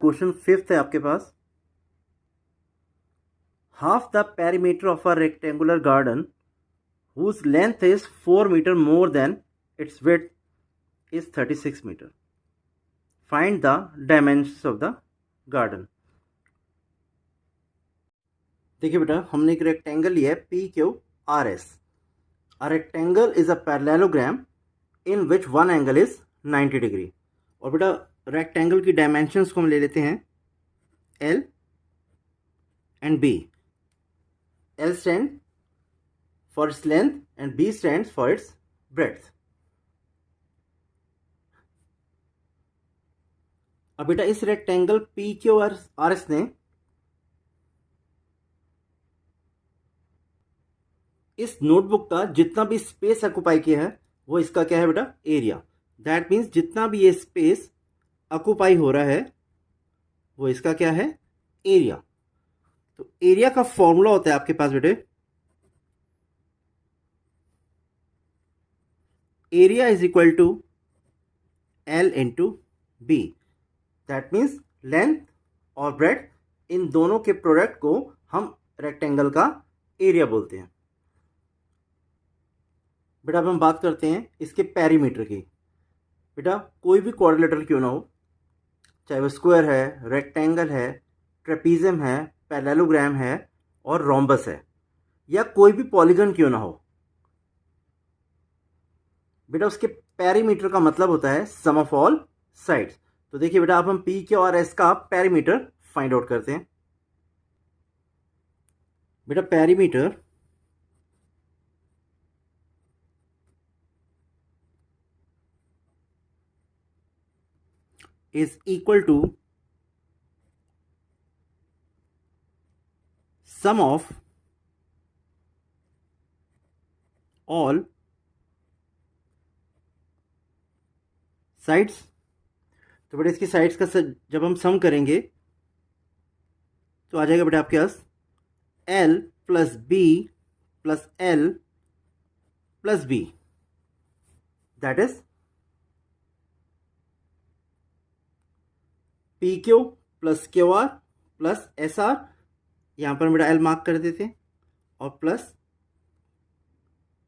Question 5th है आपके पास। Half the perimeter of a rectangular garden whose length is 4 meter more than its width is 36 meter. Find the dimensions of the garden. देखिए बेटा, हमने एक rectangle लिया है PQRS. A rectangle is a parallelogram in which one angle is 90 degree. और बेटा rectangle की dimensions को हम ले लेते हैं L and B. L stand for its length and B stands for its breadth. अब बेटा इस रेक्टेंगल PQRS ने इस नोटबुक का जितना भी स्पेस ऑक्युपाई किया है वो इसका क्या है बेटा, एरिया। दैट मीन्स जितना भी ये स्पेस ऑक्युपाई हो रहा है वो इसका क्या है, एरिया। तो एरिया का फॉर्मूला होता है आपके पास बेटे, area is equal to L into B. That means length और ब्रेड्थ, इन दोनों के प्रोडक्ट को हम रेक्टेंगल का एरिया बोलते हैं। बेटा अब हम बात करते हैं इसके पेरीमीटर की। बेटा कोई भी क्वाड्रिलेटरल क्यों ना हो, चाहे वो स्क्वायर है, रेक्टेंगल है, ट्रेपीजियम है, पैरेललोग्राम है और रोम्बस है, या कोई भी पॉलीगन क्यों ना हो, बेटा उसके पेरीमीटर का मतलब होता है सम ऑफ ऑल साइड्स। तो देखिए बेटा, अब हम PQRS का पेरीमीटर फाइंड आउट करते हैं। बेटा perimeter is equal to sum of all sides। तो बेटा इसकी साइड्स का जब हम सम करेंगे तो आ जाएगा बेटा आपके पास L plus B plus L plus B, that is PQ plus QR plus SR, यहाँ पर मेरा L मार्क कर देते हैं, और प्लस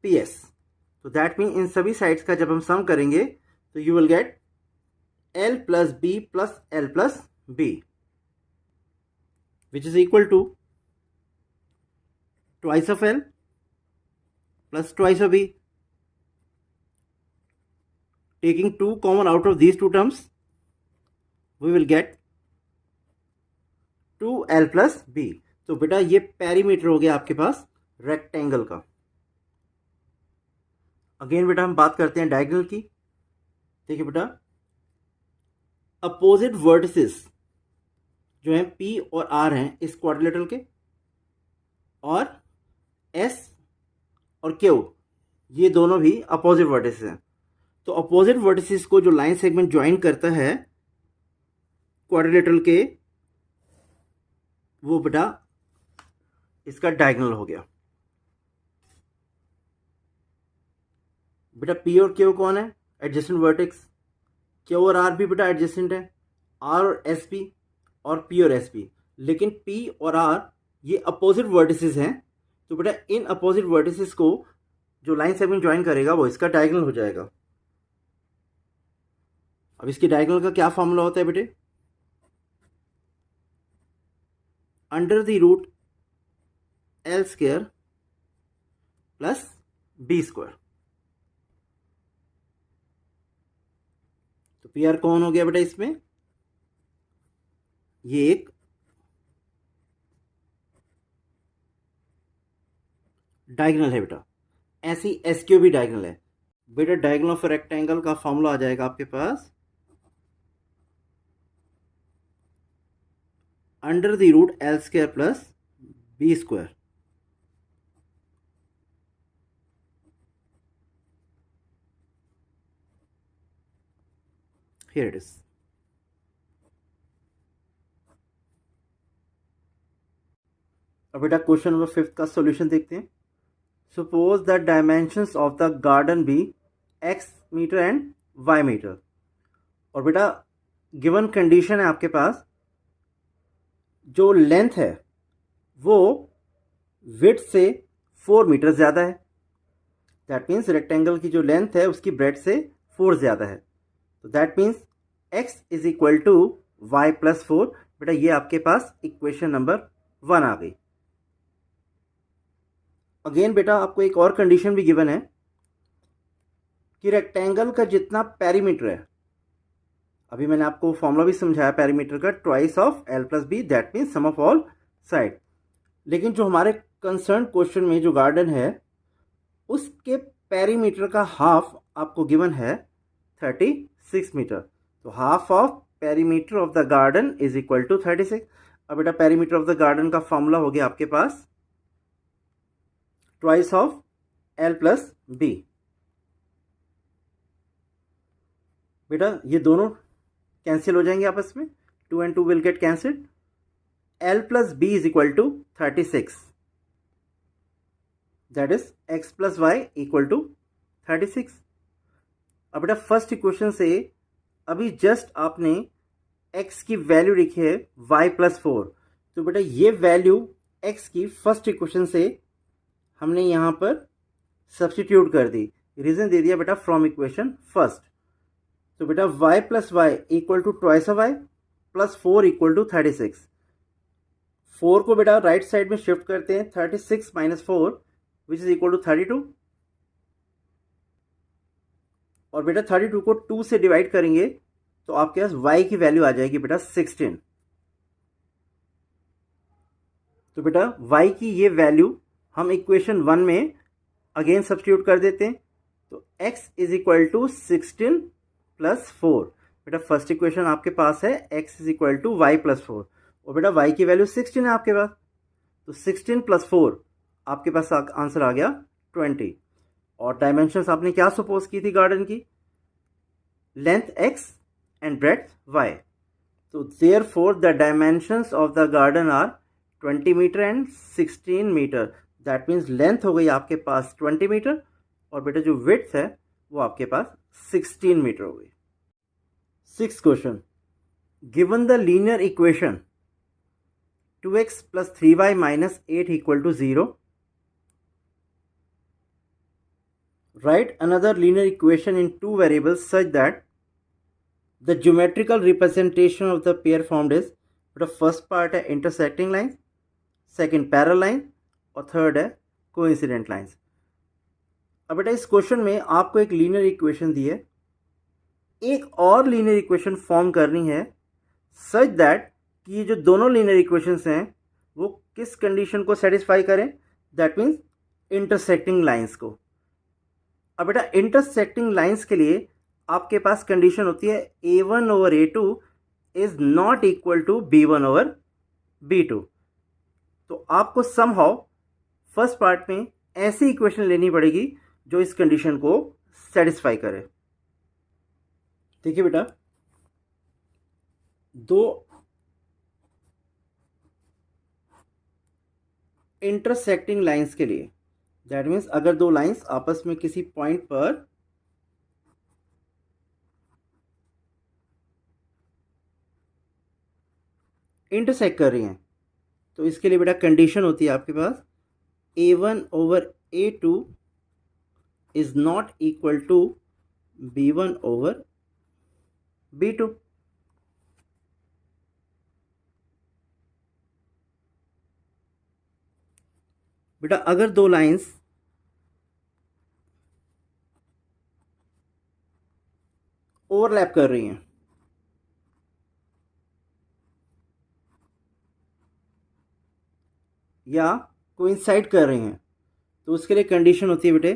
PS। तो दैट मीन इन सभी साइड्स का जब हम सम करेंगे तो you will get L plus B plus L plus B, which is equal to twice of L plus twice of B. Taking 2 common out of these two terms, we will get 2L plus B. तो बेटा ये perimeter हो गया आपके पास rectangle का। Again बेटा हम बात करते हैं डायगोनल की। देखिए बेटा, अपोजिट वर्टिसेस जो हैं P और R हैं इस क्वाड्रिलेटरल के, और S और Q ये दोनों भी अपोजिट वर्टिसेस हैं। तो अपोजिट वर्टिसेस को जो लाइन सेगमेंट ज्वाइन करता है क्वाड्रिलेटरल के, वो बेटा इसका डायगोनल हो गया। बेटा P और Q कौन है, एडजेसेंट वर्टेक्स। Q और R भी बेटा एडजेसेंट है, R और S भी, और P और S भी। लेकिन P और R ये अपोजिट वर्टिसेस हैं, तो बेटा इन अपोजिट वर्टिसेस को जो लाइन सेगमेंट ज्वाइन करेगा वो इसका डायगोनल हो जाएगा। अब इसके डायगोनल का क्या फॉर्मूला होता है बेटे, under the root L square plus B square. तो PR कौन हो गया बेटा इसमें, ये एक डायगोनल है बेटा, ऐसी SQ भी डायगोनल है। बेटा डायगोनल ऑफ रेक्टेंगल का फॉर्मूला आ जाएगा आपके पास under the root L square plus B square. Here it is. अब बेटा क्वेश्चन नंबर 5 का सॉल्यूशन देखते हैं। Suppose the dimensions of the garden be x metre and y metre. और बेटा गिवन कंडीशन है आपके पास जो लेंथ है वो विड्थ से 4 मीटर ज़्यादा है। दैट मीन्स रेक्टेंगल की जो लेंथ है उसकी ब्रेड से 4 ज़्यादा है। तो that means x is equal to y plus 4। बेटा ये आपके पास इक्वेशन नंबर 1 आ गई। अगेन बेटा आपको एक और कंडीशन भी गिवन है कि रेक्टेंगल का जितना पेरीमीटर है, अभी मैंने आपको फॉर्मूला भी समझाया पेरीमीटर का, twice of L plus B, that means sum of all side. लेकिन जो हमारे कंसर्न क्वेश्चन में जो गार्डन है उसके पेरीमीटर का हाफ आपको गिवन है 36 मीटर। तो half of perimeter of the garden is equal to 36। अब बेटा पेरीमीटर ऑफ द गार्डन का फॉर्मूला हो गया आपके पास twice of L plus B. बेटा ये दोनों कैंसिल हो जाएंगे आपस में, 2 and 2 will get cancelled. L plus B is equal to 36, that is x plus y equal to 36। अब बेटा फर्स्ट इक्वेशन से अभी जस्ट आपने x की वैल्यू लिखी है y प्लस 4। तो बेटा ये वैल्यू x की फर्स्ट इक्वेशन से हमने यहाँ पर सब्स्टिट्यूट कर दी, रीजन दे दिया बेटा फ्रॉम इक्वेशन फर्स्ट। तो बेटा y plus y equal to twice of y plus 4 equal to 36। 4 को बेटा राइट साइड में शिफ्ट करते हैं, 36 minus 4 which is equal to 32। और बेटा 32 को 2 से डिवाइड करेंगे तो आपके पास y की वैल्यू आ जाएगी बेटा 16। तो बेटा y की ये वैल्यू हम इक्वेशन 1 में अगेन सब्स्टिट्यूट कर देते हैं। तो x is equal to 16 plus 4। बेटा फर्स्ट इक्वेशन आपके पास है x is equal to y plus 4 और बेटा y की वैल्यू 16 है आपके पास। तो 16 प्लस 4 आपके पास आंसर आ गया 20। और डायमेंशंस आपने क्या सपोज की थी गार्डन की, length x and breadth y। तो therefore the dimensions of the garden are 20 metre and 16 metre. That means length हो गई आपके पास 20 मीटर और बेटा जो विड्थ है वो आपके पास 16 मीटर हो गई। Sixth question, given the linear equation 2x plus 3y minus 8 equal to 0, write another linear equation in two variables such that the geometrical representation of the pair formed is, the first part है intersecting lines, second parallel line और third है coincident lines। अब बेटा इस question में आपको एक linear equation दी है, एक और लीनियर इक्वेशन फॉर्म करनी है सच दैट कि ये जो दोनों लीनियर इक्वेशंस हैं वो किस कंडीशन को सेटिस्फाई करें, दैट मीन्स इंटरसेक्टिंग लाइंस को। अब बेटा इंटरसेक्टिंग लाइंस के लिए आपके पास कंडीशन होती है a1 over a2 is not equal to b1 over b2। तो आपको समहाउ फर्स्ट पार्ट में ऐसी इक्वेशन लेनी पड़ेगी जो इस कंडीशन को सेटिस्फाई करे। देखिए बेटा दो इंटरसेक्टिंग लाइंस के लिए, दैट मीन्स अगर दो लाइंस आपस में किसी पॉइंट पर इंटरसेक्ट कर रही हैं तो इसके लिए बेटा कंडीशन होती है आपके पास a1 over a2 is not equal to b1 over b2। बेटा अगर दो लाइंस ओवरलैप कर रही हैं या कोइंसाइड कर रही हैं तो उसके लिए कंडीशन होती है बेटे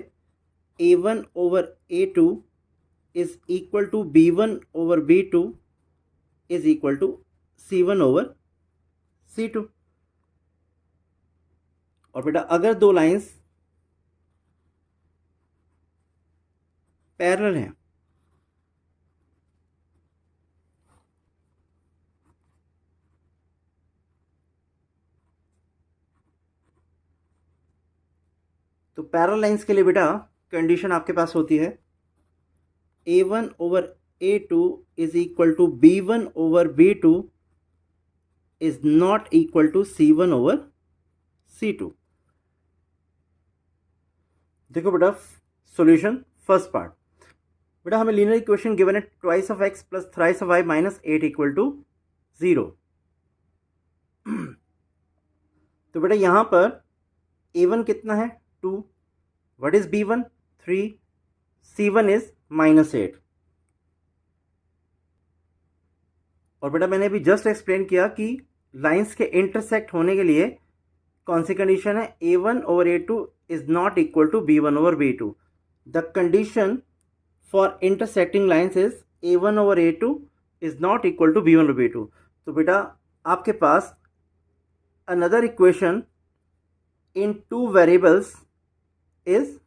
a1 over a2 is equal to b1 over b2 is equal to c1 over c2। और बेटा अगर दो लाइंस पैरेलल हैं तो पैरेलल लाइंस के लिए बेटा कंडीशन आपके पास होती है a1 over a2 is equal to b1 over b2 is not equal to C1 over C2। देखो बेटा सॉल्यूशन फर्स्ट पार्ट। बेटा हमें लीनियर इक्वेशन गिवन है twice of x plus thrice of y minus 8 equal to 0। तो बेटा यहाँ पर a1 कितना है 2, what is b1 3, c1 is -8। और बेटा मैंने अभी जस्ट एक्सप्लेन किया कि लाइंस के इंटरसेक्ट होने के लिए कौन सी कंडीशन है, a1 over a2 is not equal to b1 over b2। The condition for intersecting lines is a1 over a2 is not equal to b1 over b2। तो बेटा आपके पास another equation in two variables is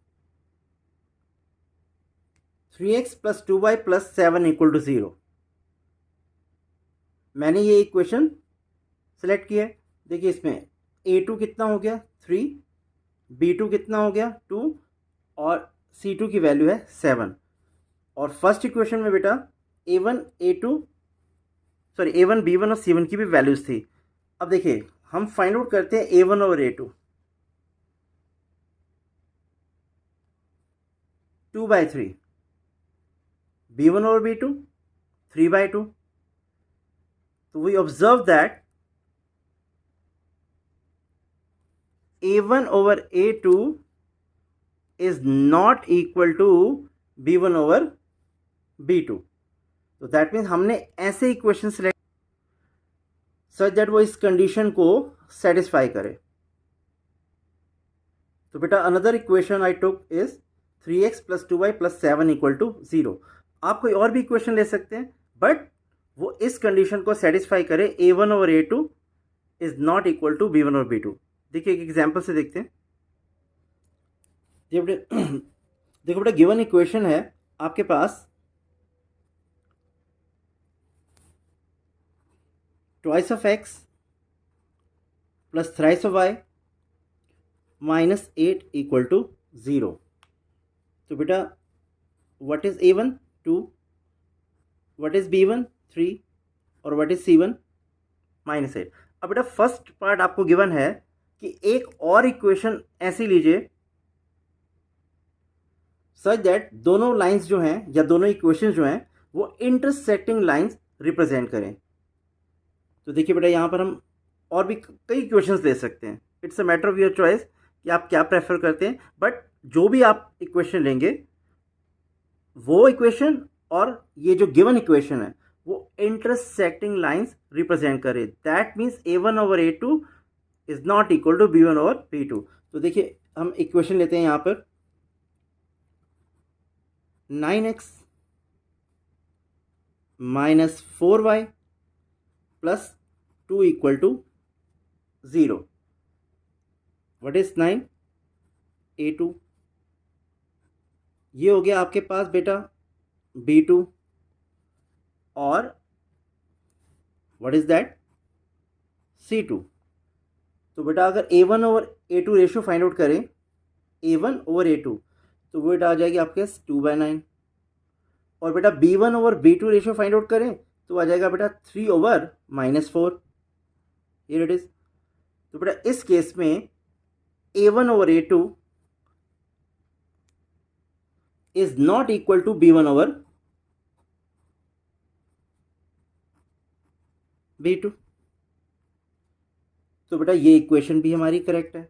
3x plus 2y plus 7 equal to 0। मैंने ये equation select किया है। देखिए इसमें a2 कितना हो गया 3, b2 कितना हो गया 2 और c2 की वैल्यू है 7। और फर्स्ट इक्वेशन में बेटा a1 b1 और c1 की भी वैल्यूज थी। अब देखिए हम फाइंड आउट करते हैं a1 और a2। 2/3, b1 और b2 3/2। तो we observe that a1 over a2 is not equal to b1 over b2। तो दैट मीन्स हमने ऐसे इक्वेशन सेलेक्ट सच दैट वो इस कंडीशन को सेटिस्फाई करे। तो बेटा another equation I took is 3x plus 2y plus 7 equal to 0। आप कोई और भी इक्वेशन ले सकते हैं बट वो इस कंडीशन को सेटिस्फाई करे a1 over a2 is not equal to b1 over b2। देखिए एक एग्जांपल से देखते हैं। देखो बेटा गिवन इक्वेशन है आपके पास twice of x plus thrice of y minus 8 equal to 0। तो बेटा what is a1 2, what is b1 3 और व्हाट इज c1 -8। अब बेटा फर्स्ट पार्ट आपको गिवन है कि एक और इक्वेशन ऐसी लीजिए सच दैट दोनों लाइंस जो हैं या दोनों इक्वेशन जो हैं वो इंटरसेक्टिंग लाइंस रिप्रेजेंट करें। तो देखिए बेटा यहाँ पर हम और भी कई इक्वेशंस ले सकते हैं। It's a matter of your choice कि आप क्या प्रेफर करते हैं, बट जो भी आप इक्वेशन लेंगे वो इक्वेशन और ये जो गिवन इक्वेशन है वो इंटरसेक्टिंग लाइंस रिप्रेजेंट करे। That means a1 over a2 is not equal to b1 over b2। तो देखिए हम इक्वेशन लेते हैं यहाँ पर 9x minus 4y plus 2 equal to 0। What is 9 a2। ये हो गया आपके पास बेटा b2 और व्हाट इज दैट c2। तो बेटा अगर a1 over a2 ratio find out करें a1 ओवर a2 तो वो बेटा आ जाएगी आपके पास 2/9। और बेटा b1 over b2 ratio find out करें तो आ जाएगा बेटा 3 ओवर -4। Here it is. तो बेटा इस केस में a1 over a2 is not equal to b1 over b2। तो बेटा ये इक्वेशन भी हमारी करेक्ट है।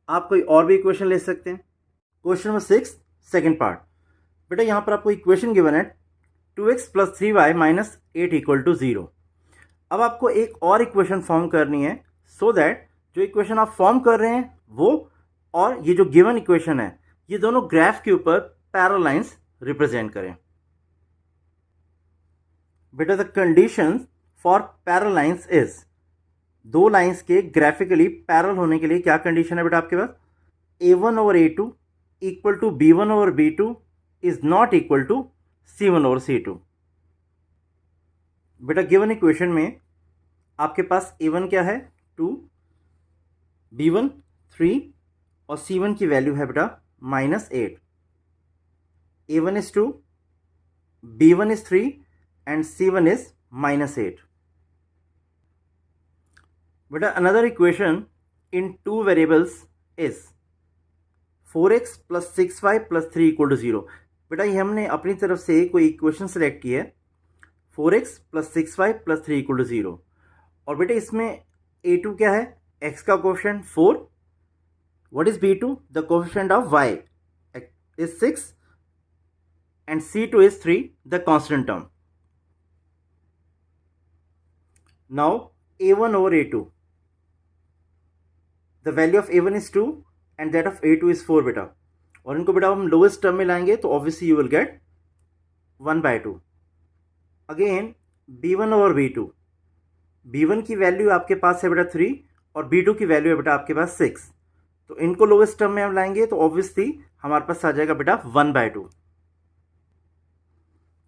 आप कोई और भी इक्वेशन ले सकते हैं। Question number 6 second part. बेटा यहाँ पर आपको इक्वेशन गिवन है 2x plus 3y minus 8 equal to 0। अब आपको एक और इक्वेशन फॉर्म करनी है सो दैट जो इक्वेशन आप फॉर्म कर रहे हैं वो और ये जो गिवन इक्वेशन है ये दोनों ग्राफ के ऊपर पैरेलल लाइंस रिप्रेजेंट करें। बेटा the condition for parallel lines is, दो लाइंस के ग्राफिकली पैरेलल होने के लिए क्या कंडीशन है बेटा आपके पास, a1 over a2 equal to b1 over b2 is not equal to c1 over c2। बेटा गिवन इक्वेशन में आपके पास a1 क्या है 2, b1 3 और c1 की वैल्यू है बेटा -8। a1 is 2, b1 is 3 and c1 is -8। बेटा another equation in two variables is 4x plus 6y plus 3 equal to 0। बेटा ये हमने अपनी तरफ से कोई इक्वेशन सेलेक्ट की है 4x plus 6y plus 3 equal to 0। और बेटा इसमें a2 क्या है, x का coefficient 4, what is b2, the coefficient of y is 6 and c2 is 3, the constant term. Now a1 over a2, the value of a1 is 2 and that of a2 is 4 बेटा, और इनको बेटा हम lowest term में लाएंगे तो obviously you will get 1/2। Again b1 over b2, b1 की value आपके पास है बेटा 3 और b2 की वैल्यू है बेटा आपके पास 6, तो इनको लोवेस्ट टर्म में हम लाएंगे तो ऑब्वियसली हमारे पास आ जाएगा बेटा 1/2।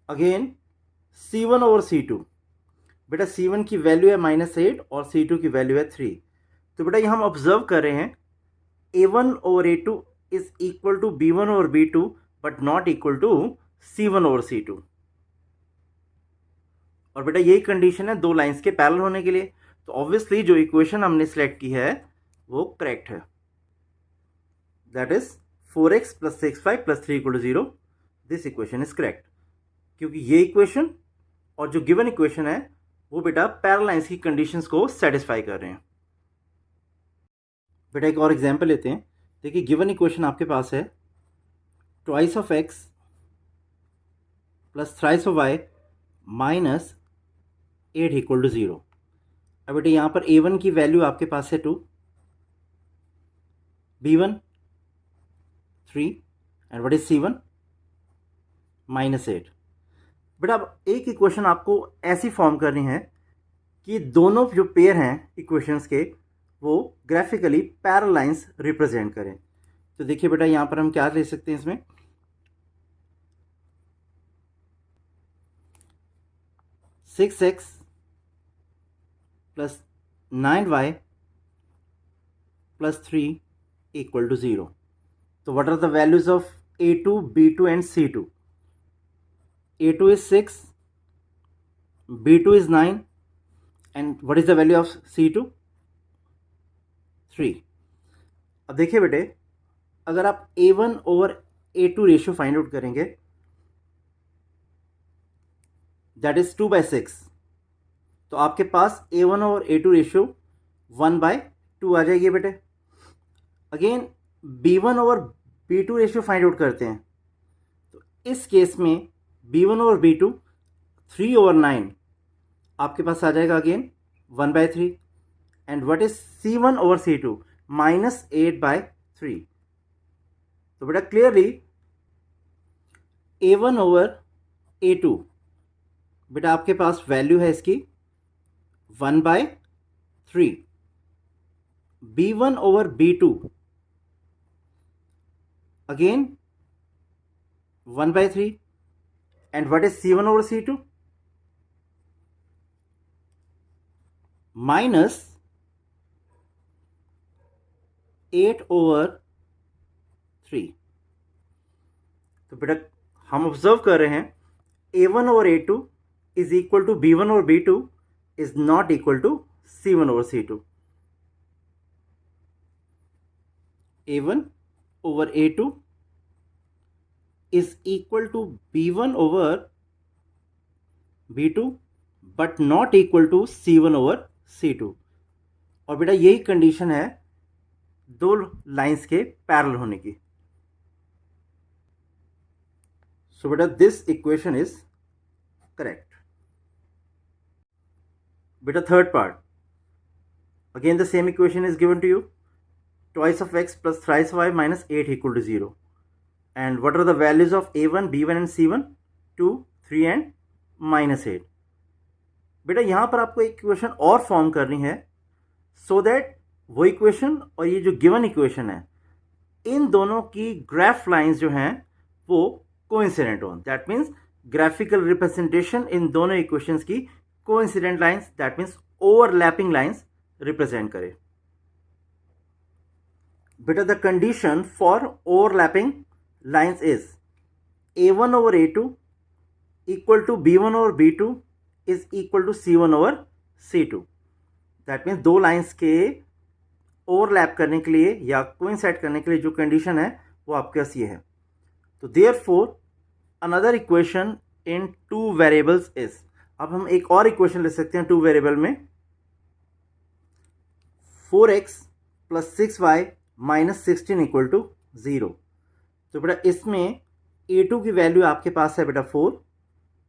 अगेन c1 ओवर c2, बेटा c1 की वैल्यू है -8 और c2 की वैल्यू है 3, तो बेटा ये हम ऑब्जर्व कर रहे हैं a1 over a2 is equal to b1 over b2 but not equal to c1 over c2। और बेटा यही कंडीशन है दो लाइंस के पैरेलल होने के लिए, तो ऑब्वियसली जो इक्वेशन हमने सिलेक्ट की है वो करेक्ट है, that is 4x plus 6y plus 3 equal to 0। This equation is correct, क्योंकि ये इक्वेशन और जो गिवन इक्वेशन है वो बेटा पैरेलल लाइंस की कंडीशंस को सेटिस्फाई कर रहे हैं। बेटा एक और एग्जांपल लेते हैं। देखिए गिवन इक्वेशन आपके पास है twice of x plus thrice of y minus 8 equal to 0। अब बेटा यहाँ पर a1 की वैल्यू आपके पास है 2, b1 3 and what is c1 -8। बेटा अब एक इक्वेशन आपको ऐसी फॉर्म करनी है कि दोनों जो पेयर हैं इक्वेशंस के वो ग्राफिकली पैरेलल लाइंस रिप्रेजेंट करें। तो देखिए बेटा यहाँ पर हम क्या ले सकते हैं इसमें, six x plus 9y plus 3 equal to 0। तो what are the values of a2, b2 and c2? a2 is 6, b2 is 9 and what is the value of c2? 3। अब देखिए बेटे अगर आप a1 over a2 ratio find out करेंगे that is 2/6, तो आपके पास a1 ओवर a2 रेशियो 1/2 आ जाएगी बेटे। Again b1 over b2 ratio find out करते हैं, तो इस केस में b1 ओवर b2 3 ओवर 9 आपके पास आ जाएगा again 1/3 and what is c1 over c2 -8/3। तो बेटा क्लियरली a1 ओवर a2 बेटा आपके पास वैल्यू है इसकी 1/3, b1 over b2 again 1/3 and what is c1 over c2 minus 8 over 3। तो बेटा हम ऑब्जर्व कर रहे हैं a1 over a2 is equal to b1 over b2 is not equal to c1 over c2। a1 over a2 is equal to b1 over b2 but not equal to c1 over c2। और बेटा यही condition है दो lines के parallel होने की। So बेटा this equation is correct. बेटा third part, again the same equation is given to you, twice of x plus thrice y minus 8 equal to 0 and what are the values of a1, b1 and c1? 2, 3 and -8। बेटा यहाँ पर आपको एक equation और form करनी है so that वो equation और ये जो गिवन इक्वेशन है इन दोनों की ग्राफ लाइंस जो हैं वो कोइंसिडेंट हो। That means graphical representation in दोनों इक्वेशंस की coincident lines, that means overlapping lines represent करे। बेटा the condition for overlapping lines is a1 over a2 equal to b1 over b2 is equal to c1 over c2। That means दो lines के overlap करने के लिए या coincide करने के लिए जो कंडीशन है वो आपके पास ये है। तो therefore another equation in two variables is, अब हम एक और इक्वेशन ले सकते हैं टू वेरिएबल में, 4x plus 6y minus 16 equal to 0। तो बेटा इसमें a2 की वैल्यू आपके पास है बेटा 4,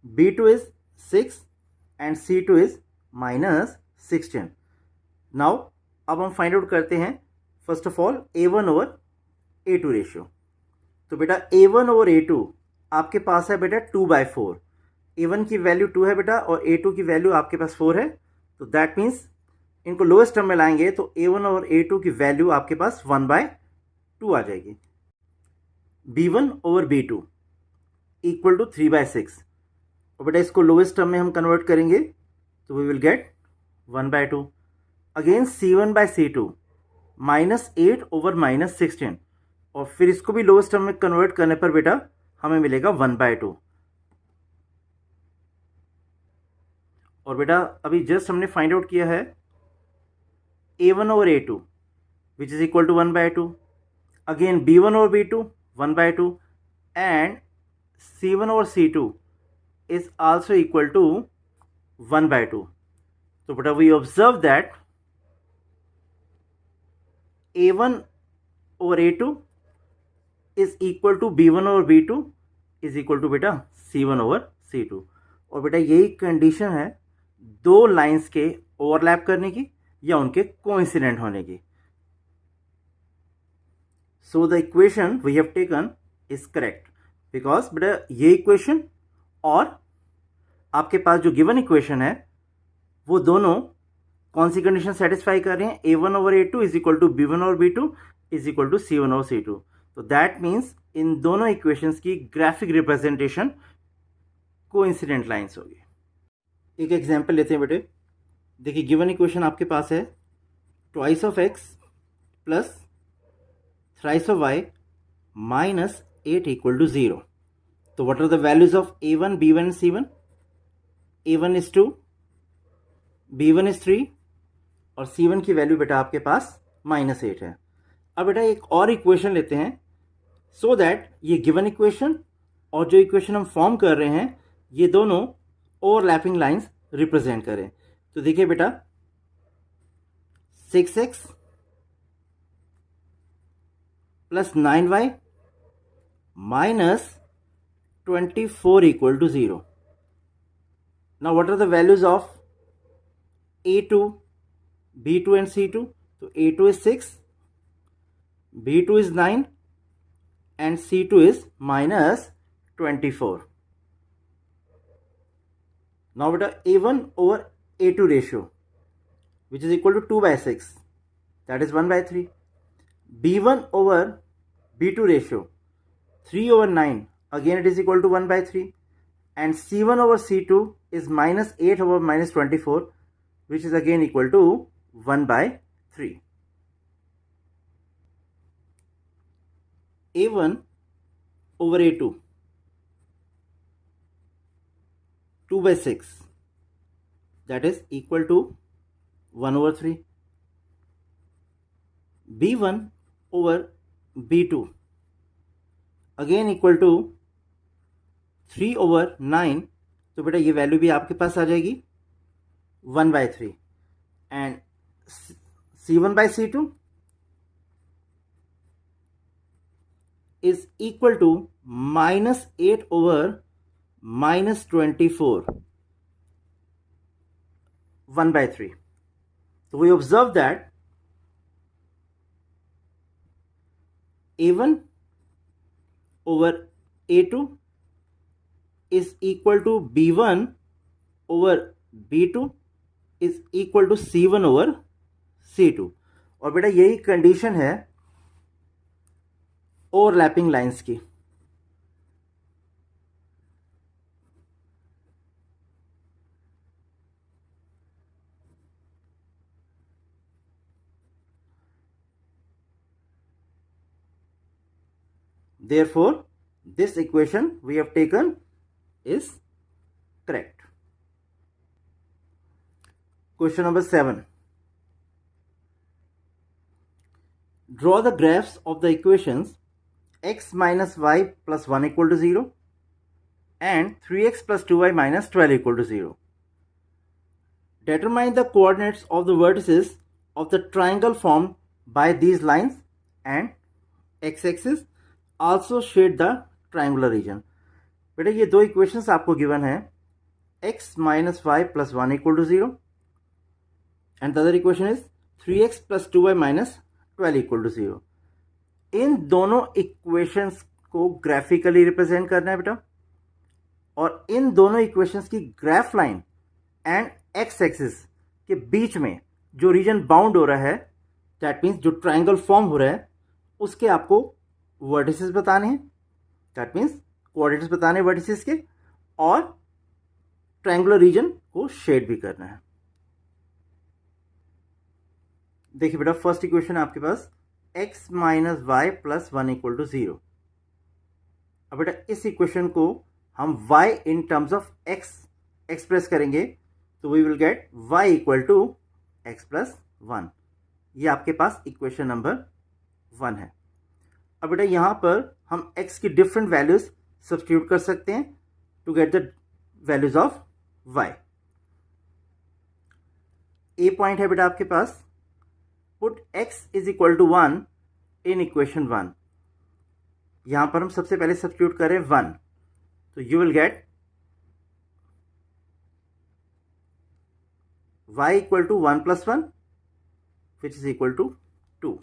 b2 is 6 and c2 is minus 16। Now अब हम फाइंड आउट करते हैं first of all a1 over a2 ratio. तो बेटा a1 ओवर a2 आपके पास है बेटा 2/4। a1 की वैल्यू 2 है बेटा और a2 की वैल्यू आपके पास 4 है, तो दैट मीन्स इनको लोएस्ट टर्म में लाएंगे तो a1 और a2 की वैल्यू आपके पास 1/2 आ जाएगी। b1 over b2 equal to 3/6, और बेटा इसको लोएस्ट टर्म में हम कन्वर्ट करेंगे तो we will get 1/2। Again c1/c2 -8 over -16, और फिर इसको भी लोएस्ट टर्म में कन्वर्ट करने पर बेटा हमें मिलेगा 1/2। और बेटा अभी जस्ट हमने फाइंड आउट किया है a1 over a2 which is equal to 1/2, again b1 over b2 1/2 and c1 over c2 is also equal to 1/2. So but we observe that a1 over a2 is equal to b1 over b2 is equal to बेटा c1 over c2। और बेटा यही condition है दो lines के overlap करने की या उनके कोइंसिडेंट होने की। So the equation we have taken is correct because बेटा ये इक्वेशन और आपके पास जो गिवन इक्वेशन है वो दोनों कौन सी कंडीशन सेटिस्फाई कर रहे हैं, a1 over a2 is equal to b1 over b2 is equal to c1 over c2। तो दैट मीन्स इन दोनों इक्वेशंस की ग्राफिक रिप्रेजेंटेशन कोइंसिडेंट लाइंस होगी। एक एग्जांपल लेते हैं बेटे, देखिए गिवन इक्वेशन आपके पास है twice of x plus thrice of y minus 8 equal to 0। तो what are the values of a1 b1 c1? a1 is 2, b1 is 3 और c1 की वैल्यू बेटा आपके पास -8 है। अब बेटा एक और इक्वेशन लेते हैं सो दैट ये गिवन इक्वेशन और जो इक्वेशन हम फॉर्म कर रहे हैं ये दोनों ओवरलैपिंग लाइंस रिप्रेजेंट करें। तो देखिए बेटा 6x plus 9y minus 24 equal to 0। Now what are the values of a2, b2 and c2? So a2 is 6, b2 is 9 and c2 is minus 24. Now beta a1 over a2 ratio which is equal to 2/6, that is 1/3. b1 over b2 ratio 3 over 9, again it is equal to 1/3. And c1 over c2 is -8 over -24 which is again equal to 1/3. a1 over a2 2/6, that is equal to 1 over 3. b1 over b2 again equal to 3 over 9, तो बेटा ये value भी आपके पास आ जाएगी 1/3 and c1/c2 is equal to -8 over -24 1/3। तो we observe that a1 over a2 is equal to b1 over b2 is equal to c1 over c2। और बेटा यही कंडीशन है ओवरलैपिंग लाइंस की। Therefore this equation we have taken is correct. Question number 7. Draw the graphs of the equations x minus y plus 1 equal to 0 and 3x plus 2y minus 12 equal to 0. Determine the coordinates of the vertices of the triangle formed by these lines and x-axis. Also shade the triangular region. बेटा ये दो equations आपको given है, x minus y plus 1 equal to 0 and the other equation is 3x plus 2y minus 12 equal to 0. इन दोनों equations को graphically represent करना है बेटा, और इन दोनों इक्वेशंस की graph line and x axis के बीच में जो रीजन बाउंड हो रहा है, दैट मीन्स जो ट्राइंगल फॉर्म हो रहा है, उसके आपको वर्टिसेस बताने हैं, दैट मीन्स कोऑर्डिनेट्स बताने हैं वर्टिसेस के, और ट्रायंगुलर रीजन को शेड भी करना है. देखिए बेटा, फर्स्ट इक्वेशन आपके पास x minus y plus 1 equal to 0. अब बेटा इस इक्वेशन को हम y in terms of x express करेंगे तो we will get y equal to x plus 1. ये आपके पास इक्वेशन नंबर 1 है. अब बेटा यहां पर हम x की डिफरेंट वैल्यूज सब्स्टिट्यूट कर सकते हैं to get the values of y. A point है बेटा आपके पास, put x is equal to 1 in equation 1. यहां पर हम सबसे पहले सब्स्टिट्यूट करें 1, तो you will get y equal to 1 plus 1 which is equal to 2.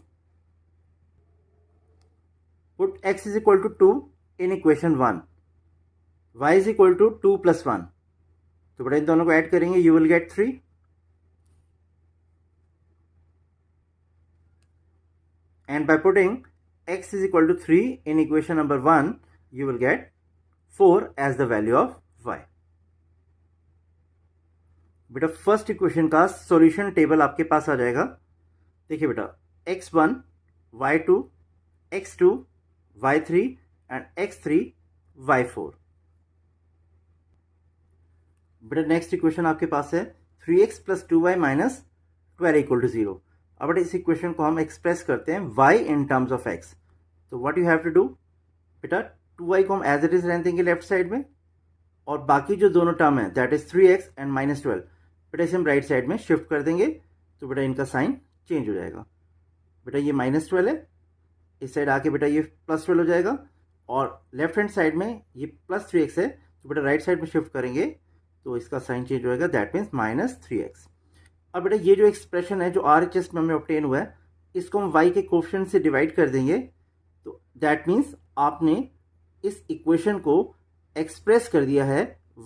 Put x is equal to 2 in equation 1, y is equal to 2 plus 1. तो बेटा इन दोनों को ऐड करेंगे, you will get 3. And by putting x is equal to 3 in equation number 1, you will get 4 as the value of y. बेटा first equation का solution table आपके पास आ जाएगा. देखिए बेटा, x1, y2, x2, y3 and x3, y4. बेटा next equation आपके पास है 3x plus 2y minus 12 equal to 0. अब इस इक्वेशन को हम एक्सप्रेस करते हैं y in terms of x. तो what you have to do बेटा, 2y को हम एज इट इज रहने देंगे लेफ्ट साइड में, और बाकी जो दोनों टर्म है that is 3x and minus 12, बेटा इसे हम राइट साइड में शिफ्ट कर देंगे. तो बेटा इनका साइन चेंज हो जाएगा. बेटा ये माइनस 12 है, इस साइड आके बेटा ये प्लस 12 हो जाएगा, और लेफ्ट हैंड साइड में ये प्लस 3x है, तो बेटा राइट साइड में शिफ्ट करेंगे तो इसका साइन चेंज होएगा, दैट मीन्स माइनस 3x. अब बेटा ये जो एक्सप्रेशन है जो RHS में हमें ऑब्टेन हुआ है, इसको हम y के कोफिशिएंट से डिवाइड कर देंगे. तो दैट मीन्स आपने इस इक्वेशन को एक्सप्रेस कर दिया है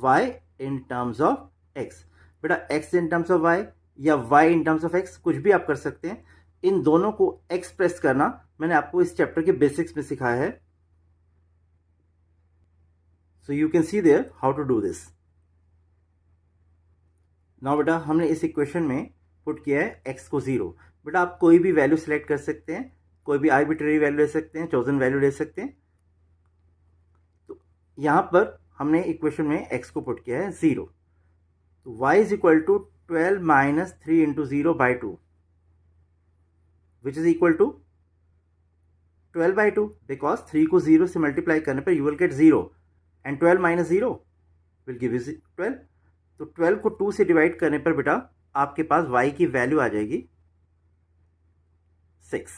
y in terms of x. बेटा x in terms of y या y in terms of x, कुछ भी आप कर सकते हैं. इन दोनों को एक्सप्रेस करना मैंने आपको इस चैप्टर के बेसिक्स में सिखाया है. So you can see there how to do this. Now बेटा हमने इस इक्वेशन में पुट किया है x को 0. बेटा आप कोई भी वैल्यू सिलेक्ट कर सकते हैं, कोई भी आर्बिट्रेरी वैल्यू ले सकते हैं, चोजन वैल्यू ले सकते हैं. तो यहां पर हमने इक्वेशन में x को पुट किया है 0. तो y is equal to 12 minus 3 into 0 by 2 which is equal to 12 by 2, because 3 को 0 से मल्टीप्लाई करने पर you will get 0 and 12 minus 0 will give you 12. तो 12 को 2 से डिवाइड करने पर बेटा आपके पास y की वैल्यू आ जाएगी 6.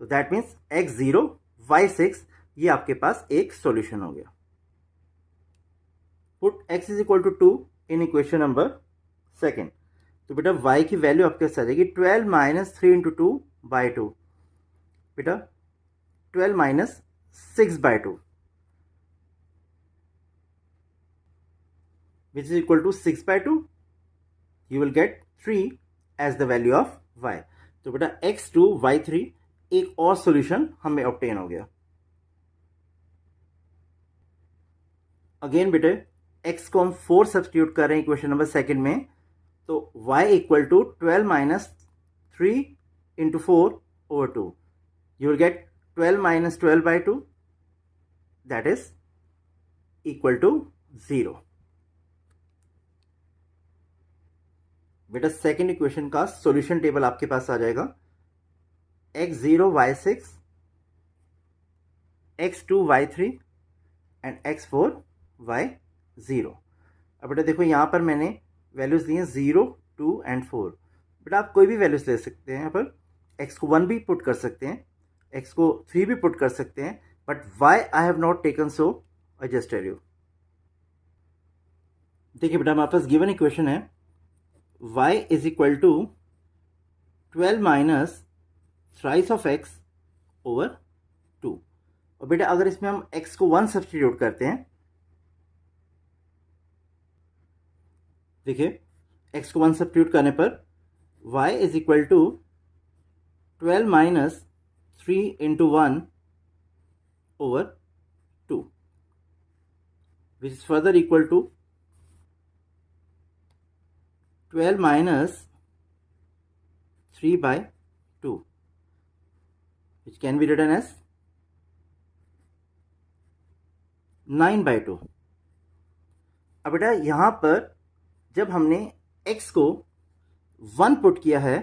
तो दैट मीन्स x 0 y 6, ये आपके पास एक सॉल्यूशन हो गया. Put x is equal to 2 in equation number 2. तो बेटा y की वैल्यू आपके पास आ जाएगी 12 माइनस 3 इंटू 2 बाई 2. बेटा 12 minus 6 by 2 which is equal to 6 by 2, you will get 3 as the value of y. तो बेटा x2 y3 एक और सॉल्यूशन हमें ऑब्टेन हो गया. अगेन बेटे x को हम 4 सब्स्टिट्यूट कर रहे हैं इक्वेशन नंबर 2 में. तो y equal to 12 minus 3 into 4 over 2, you will get 12 minus 12 by 2, that is equal to 0. बेटा सेकेंड इक्वेशन का सॉल्यूशन टेबल आपके पास आ जाएगा. x0 y6, x2 y3 and x4 y0। अब बेटा देखो यहाँ पर मैंने वैल्यूज़ दी हैं 0, 2 एंड 4। बेटा आप कोई भी वैल्यूज़ ले सकते हैं, यहाँ पर x को 1 भी पुट कर सकते हैं, x को 3 भी पुट कर सकते हैं, but why I have not taken so I just tell you. देखिए बेटा हमारे पास गिवन इक्वेशन है y is equal to 12 minus thrice of x over 2। और बेटा अगर इसमें हम x को 1 सब्सटीट्यूट करते हैं, देखिए x को 1 सब्सटीट्यूट करने पर y is equal to 12 minus 3 into 1 over 2, which is further equal to 12 minus 3 by 2, which can be written as 9 by 2। अब बेटा यहाँ पर जब हमने x को 1 पुट किया है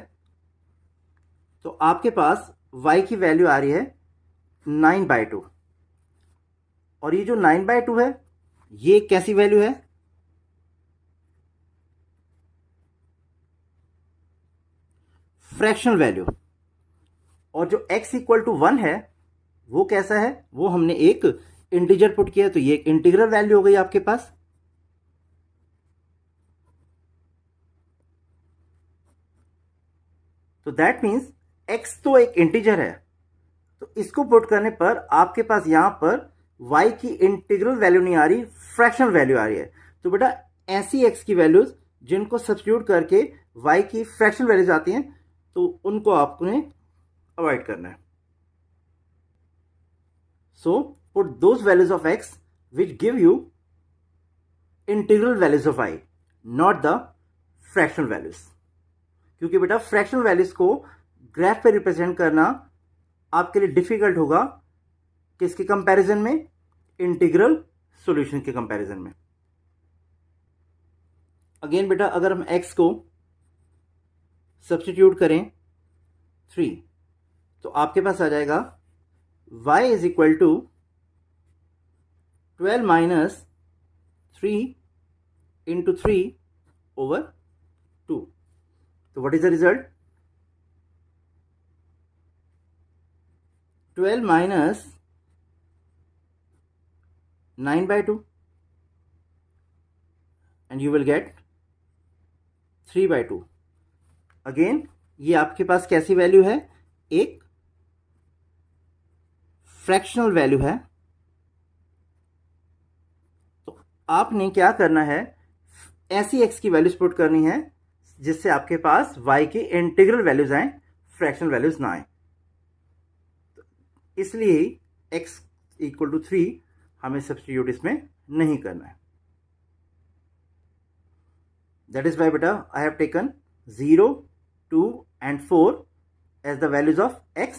तो आपके पास y की वैल्यू आ रही है 9 by 2। और ये जो 9 by 2 है ये कैसी वैल्यू है? Fractional value. और जो x इक्वल टू 1 है वो कैसा है? वो हमने एक इंटीजर पुट किया, तो ये एक इंटीग्रल वैल्यू हो गई आपके पास। तो दैट मीन्स x तो एक इंटीजर है, तो इसको पुट करने पर आपके पास यहां पर y की इंटीग्रल वैल्यू नहीं आ रही, फ्रैक्शनल वैल्यू आ रही है। तो बेटा ऐसी x की वैल्यूज जिनको सब्स्टिट्यूट करके y की फ्रैक्शनल वैल्यूज आती हैं तो उनको आपने अवॉइड करना है। So put those values of x which give you integral values of y, not the fractional values. क्योंकि बेटा फ्रैक्शनल वैल्यूज को ग्राफ पे रिप्रेजेंट करना आपके लिए डिफिकल्ट होगा, किसके कंपैरिजन में? इंटीग्रल सॉल्यूशन के कंपैरिजन में। अगेन बेटा अगर हम x को सब्स्टिट्यूट करें 3 तो आपके पास आ जाएगा y is equal to 12 minus 3 into 3 over 2। तो what is the result? 12 minus 9 by 2 and you will get 3 by 2। Again ये आपके पास कैसी वैल्यू है? एक फ्रैक्शनल वैल्यू है। तो आपने क्या करना है, ऐसी x की वैल्यूज पुट करनी है जिससे आपके पास y की इंटीग्रल वैल्यूज आए, फ्रैक्शनल वैल्यूज ना आए। इसलिए x इक्वल टू 3 हमें सब्स्टिट्यूट इसमें नहीं करना है। दैट इज वाई बेटा I have taken 0, 2 and 4 as the values of x,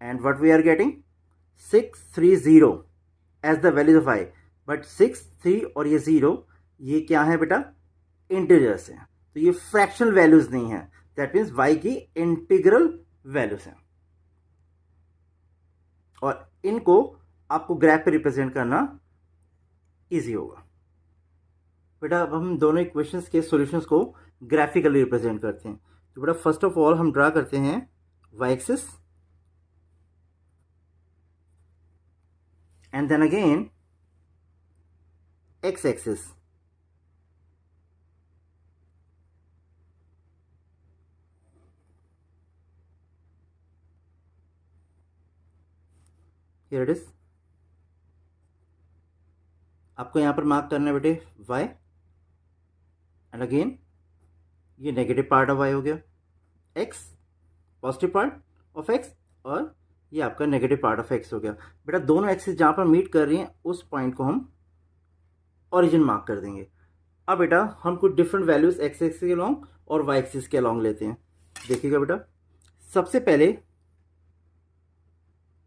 and what we are getting 6, 3, 0 as the values of y। but 6, 3 और ये 0 ये क्या है बेटा? इंटीजर्स हैं, तो ये फ्रैक्शनल वैल्यूज नहीं है। दैट मीन्स y की इंटीग्रल वैल्यूज हैं और इनको आपको ग्राफ पे रिप्रेजेंट करना इजी होगा। बेटा अब हम दोनों इक्वेशंस के सॉल्यूशंस को ग्राफिकली रिप्रेजेंट करते हैं। तो बेटा फर्स्ट ऑफ ऑल हम ड्रा करते हैं y axis and then again x axis. Here it is. आपको यहां पर मार्क करना है बेटे y एंड अगेन ये नेगेटिव पार्ट ऑफ y हो गया, x positive part of x और ये आपका नेगेटिव पार्ट ऑफ x हो गया। बेटा दोनों एक्सिस जहां पर मीट कर रही हैं उस पॉइंट को हम ओरिजिन मार्क कर देंगे। अब बेटा हम कुछ डिफरेंट वैल्यूज x एक्सिस के अलॉन्ग और y एक्सिस के अलॉन्ग लेते हैं। देखिएगा बेटा सबसे पहले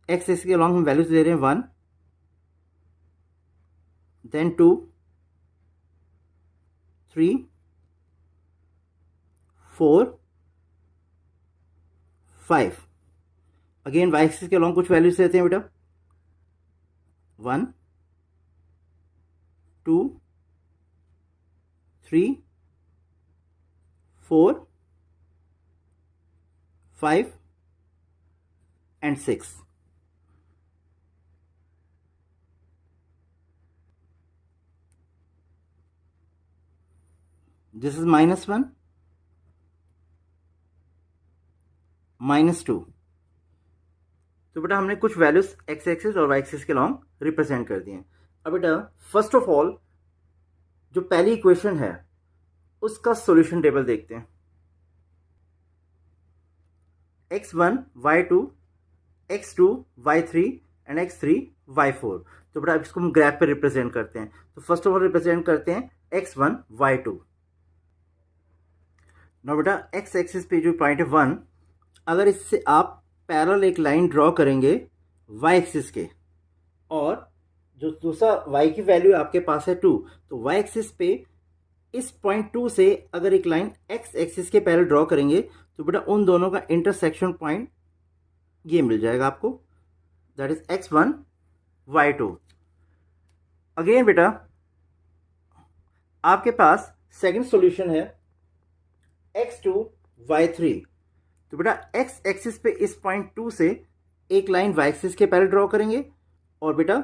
x एक्सिस के अलॉन्ग हम वैल्यूज ले रहे हैं 1, देन 2, 3, 4, 5 अगेन वाई एक्सिस के अलॉन्ग कुछ वैल्यूज रहते हैं बेटा, 1 2 3 4 5 and 6. This is -1 -2. तो बेटा हमने कुछ वैल्यूज एक्स एक्सिस और वाई एक्सिस के लॉन्ग रिप्रेजेंट कर दिए हैं। अब बेटा फर्स्ट ऑफ ऑल जो पहली इक्वेशन है उसका सॉल्यूशन टेबल देखते हैं। x1 y2 x2 y3 and x3 y4। तो बेटा इसको हम ग्राफ पे रिप्रेजेंट करते हैं। तो फर्स्ट ऑफ ऑल रिप्रेजेंट करते हैं x1 y2। नाउ बेटा x एक्सिस पे जो पॉइंट है 1, अगर इससे आप पैरेलल एक लाइन ड्रॉ करेंगे y एक्सिस के, और जो दूसरा y की वैल्यू आपके पास है 2, तो y एक्सिस पे इस पॉइंट 2 से अगर एक लाइन x एक्सिस के पैरेलल ड्रॉ करेंगे तो बेटा उन दोनों का इंटरसेक्शन पॉइंट ये मिल जाएगा आपको, that is x1 y2। Again बेटा आपके पास सेकंड सॉल्यूशन है x2 y3। तो बेटा x एक्सिस पे इस पॉइंट 2 से एक लाइन y एक्सिस के पैरेलल ड्रॉ करेंगे, और बेटा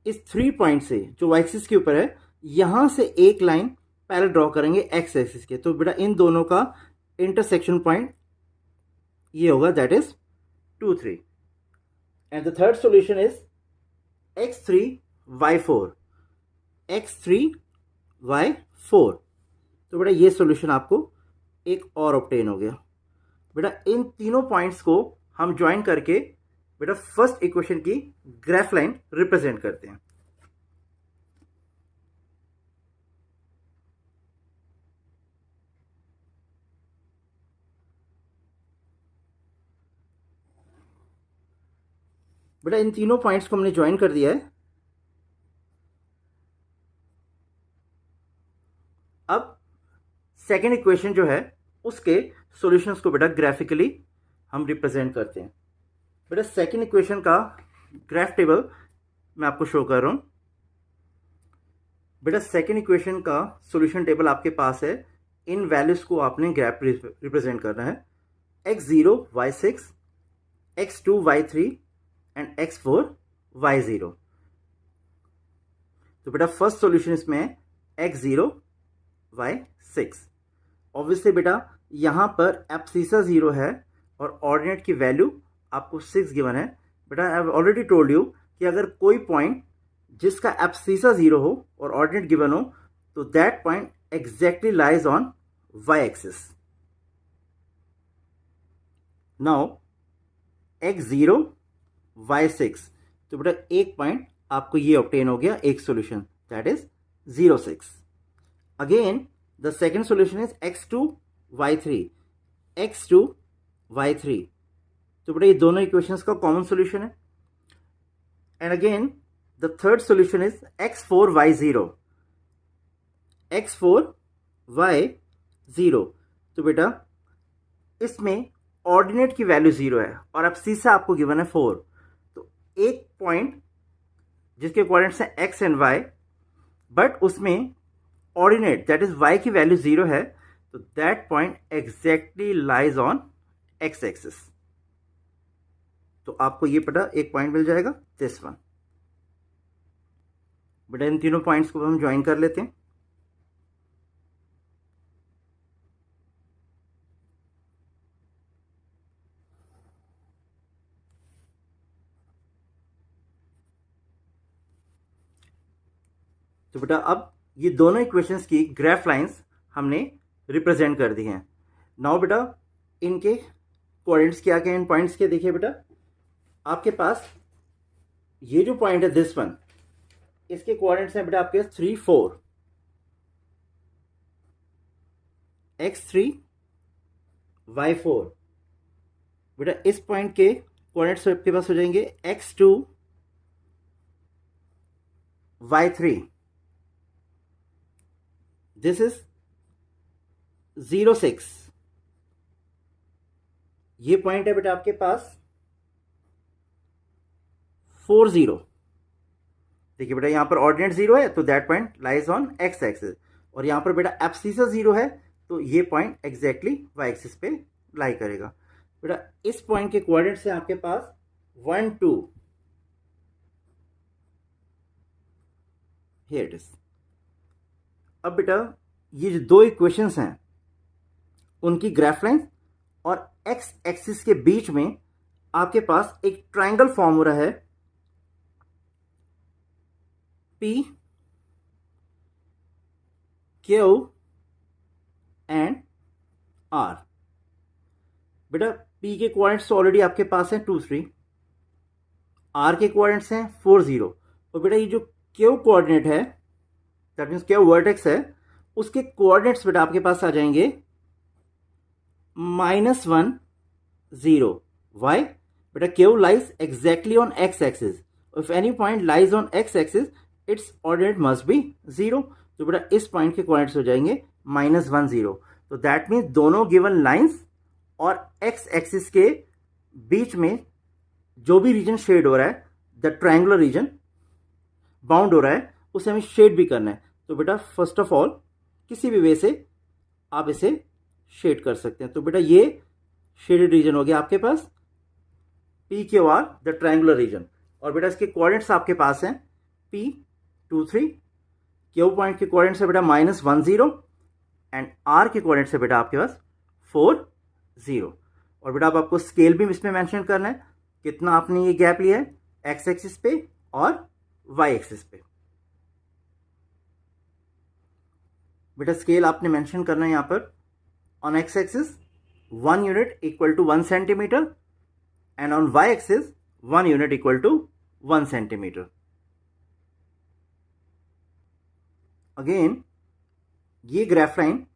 इस 3 पॉइंट से जो y एक्सिस के ऊपर है यहां से एक लाइन पैरेलल ड्रॉ करेंगे x एक्सिस के। तो बेटा इन दोनों का इंटरसेक्शन पॉइंट ये होगा, that is 2 3। And the third solution is x3 y4 x3 y4। तो बेटा ये सॉल्यूशन आपको एक और ऑब्टेन हो गया। बेटा इन तीनों पॉइंट्स को हम ज्वाइन करके बेटा फर्स्ट इक्वेशन की ग्राफ लाइन रिप्रेजेंट करते हैं। बेटा इन तीनों पॉइंट्स को हमने ज्वाइन कर दिया है। अब सेकेंड इक्वेशन जो है उसके सॉल्यूशंस को बेटा ग्राफिकली हम रिप्रेजेंट करते हैं। बेटा सेकेंड इक्वेशन का ग्राफ टेबल मैं आपको शो कर रहा हूं। बेटा सेकेंड इक्वेशन का सॉल्यूशन टेबल आपके पास है। इन वैल्यूज को आपने ग्राफ रिप्रेजेंट करना है, x0 y6 x2 y3 and x4 y0। तो बेटा फर्स्ट सॉल्यूशन इसमें है x0 y6। ऑब्वियसली बेटा यहां पर एब्सिसा 0 है और ऑर्डिनेट की वैल्यू आपको 6 गिवन है। बेटा I have already told you कि अगर कोई पॉइंट जिसका एब्सिसा 0 हो और ऑर्डिनेट गिवन हो तो that point exactly lies on y axis. Now x0 y6। तो बेटा एक पॉइंट आपको ये ऑब्टेन हो गया, एक solution, that is 0 6। Again the second solution is x2 y3 x2 y3। तो बेटा ये दोनों इक्वेशंस का कॉमन सॉल्यूशन है। And again the third solution is x4 y0 x4 y0। तो बेटा इसमें ऑर्डिनेट की वैल्यू 0 है और एब्सिसा आपको गिवन है 4। तो एक पॉइंट जिसके कोऑर्डिनेट्स हैं x एंड y, बट उसमें ऑर्डिनेट दैट इज y की वैल्यू 0 है, तो that point exactly lies on x axis. तो आपको ये बेटा एक पॉइंट मिल जाएगा, दिस वन। बेटा इन तीनों पॉइंट्स को हम ज्वाइन कर लेते हैं। तो बेटा अब ये दोनों इक्वेशंस की ग्राफ लाइंस हमने रिप्रेजेंट कर दी हैं। नाउ बेटा इनके कोऑर्डिनेट्स क्या क्या, इन पॉइंट्स के देखिए बेटा आपके पास ये जो पॉइंट है दिस वन, इसके कोऑर्डिनेट्स हैं बेटा आपके 3 4 x3 y4। बेटा इस पॉइंट के कोऑर्डिनेट्स आपके पास हो जाएंगे x2 y3। This is 0 6। ये पॉइंट है बेटा आपके पास 40। देखिए बेटा यहाँ पर ऑर्डिनेट 0 है तो that point lies on x axis, और यहाँ पर बेटा एब्सिसा 0 है तो ये पॉइंट एग्जैक्टली वाई एक्सिस पे लाई करेगा। बेटा इस पॉइंट के कोऑर्डिनेट्स है आपके पास 1 2, हियर इट इज। अब बेटा ये जो दो इक्वेशंस हैं उनकी ग्राफ लाइन और एक्स एक्सिस के बीच में आपके पास एक ट्राइंगल फॉर्म हो रहा है P Q एंड R। बेटा P के कोऑर्डिनेट्स ऑलरेडी आपके पास हैं 2 3, R के कोऑर्डिनेट्स हैं 4 0, और बेटा ये जो Q कोऑर्डिनेट है दैट मीन्स Q वर्टेक्स है उसके कोऑर्डिनेट्स बेटा आपके पास आ जाएंगे -1 0। वाई? बेटा Q lies exactly on x axis, if any point lies on x axis it's ordinate must be 0। तो बेटा इस पॉइंट के कोऑर्डिनेट्स हो जाएंगे -1 0। तो दैट मीन्स दोनों गिवन लाइंस और एक्स एक्सिस के बीच में जो भी रीजन शेड हो रहा है, द ट्रायंगुलर रीजन बाउंड हो रहा है, उसे हमें शेड भी करना है। तो बेटा फर्स्ट ऑफ ऑल किसी भी वे से आप इसे शेड कर सकते हैं। तो बेटा ये शेडेड रीजन हो गया आपके पास P Q R, the triangular region, और बेटा इसके कोऑर्डिनेट्स आपके पास हैं P 2 3, क्यू पॉइंट के कोऑर्डिनेट्स है बेटा -1 0 एंड R के कोऑर्डिनेट्स है बेटा आपके पास 4 0। और बेटा अब आपको स्केल भी इसमें मेंशन करना है कितना आपने ये गैप लिया है एक्स एक्सिस पे और वाई एक्सिस पे। बेटा स्केल आपने मेंशन करना है यहां पर on x axis 1 unit equal to 1 centimetre and on y axis 1 unit equal to 1 centimetre. Again ये ग्राफ लाइन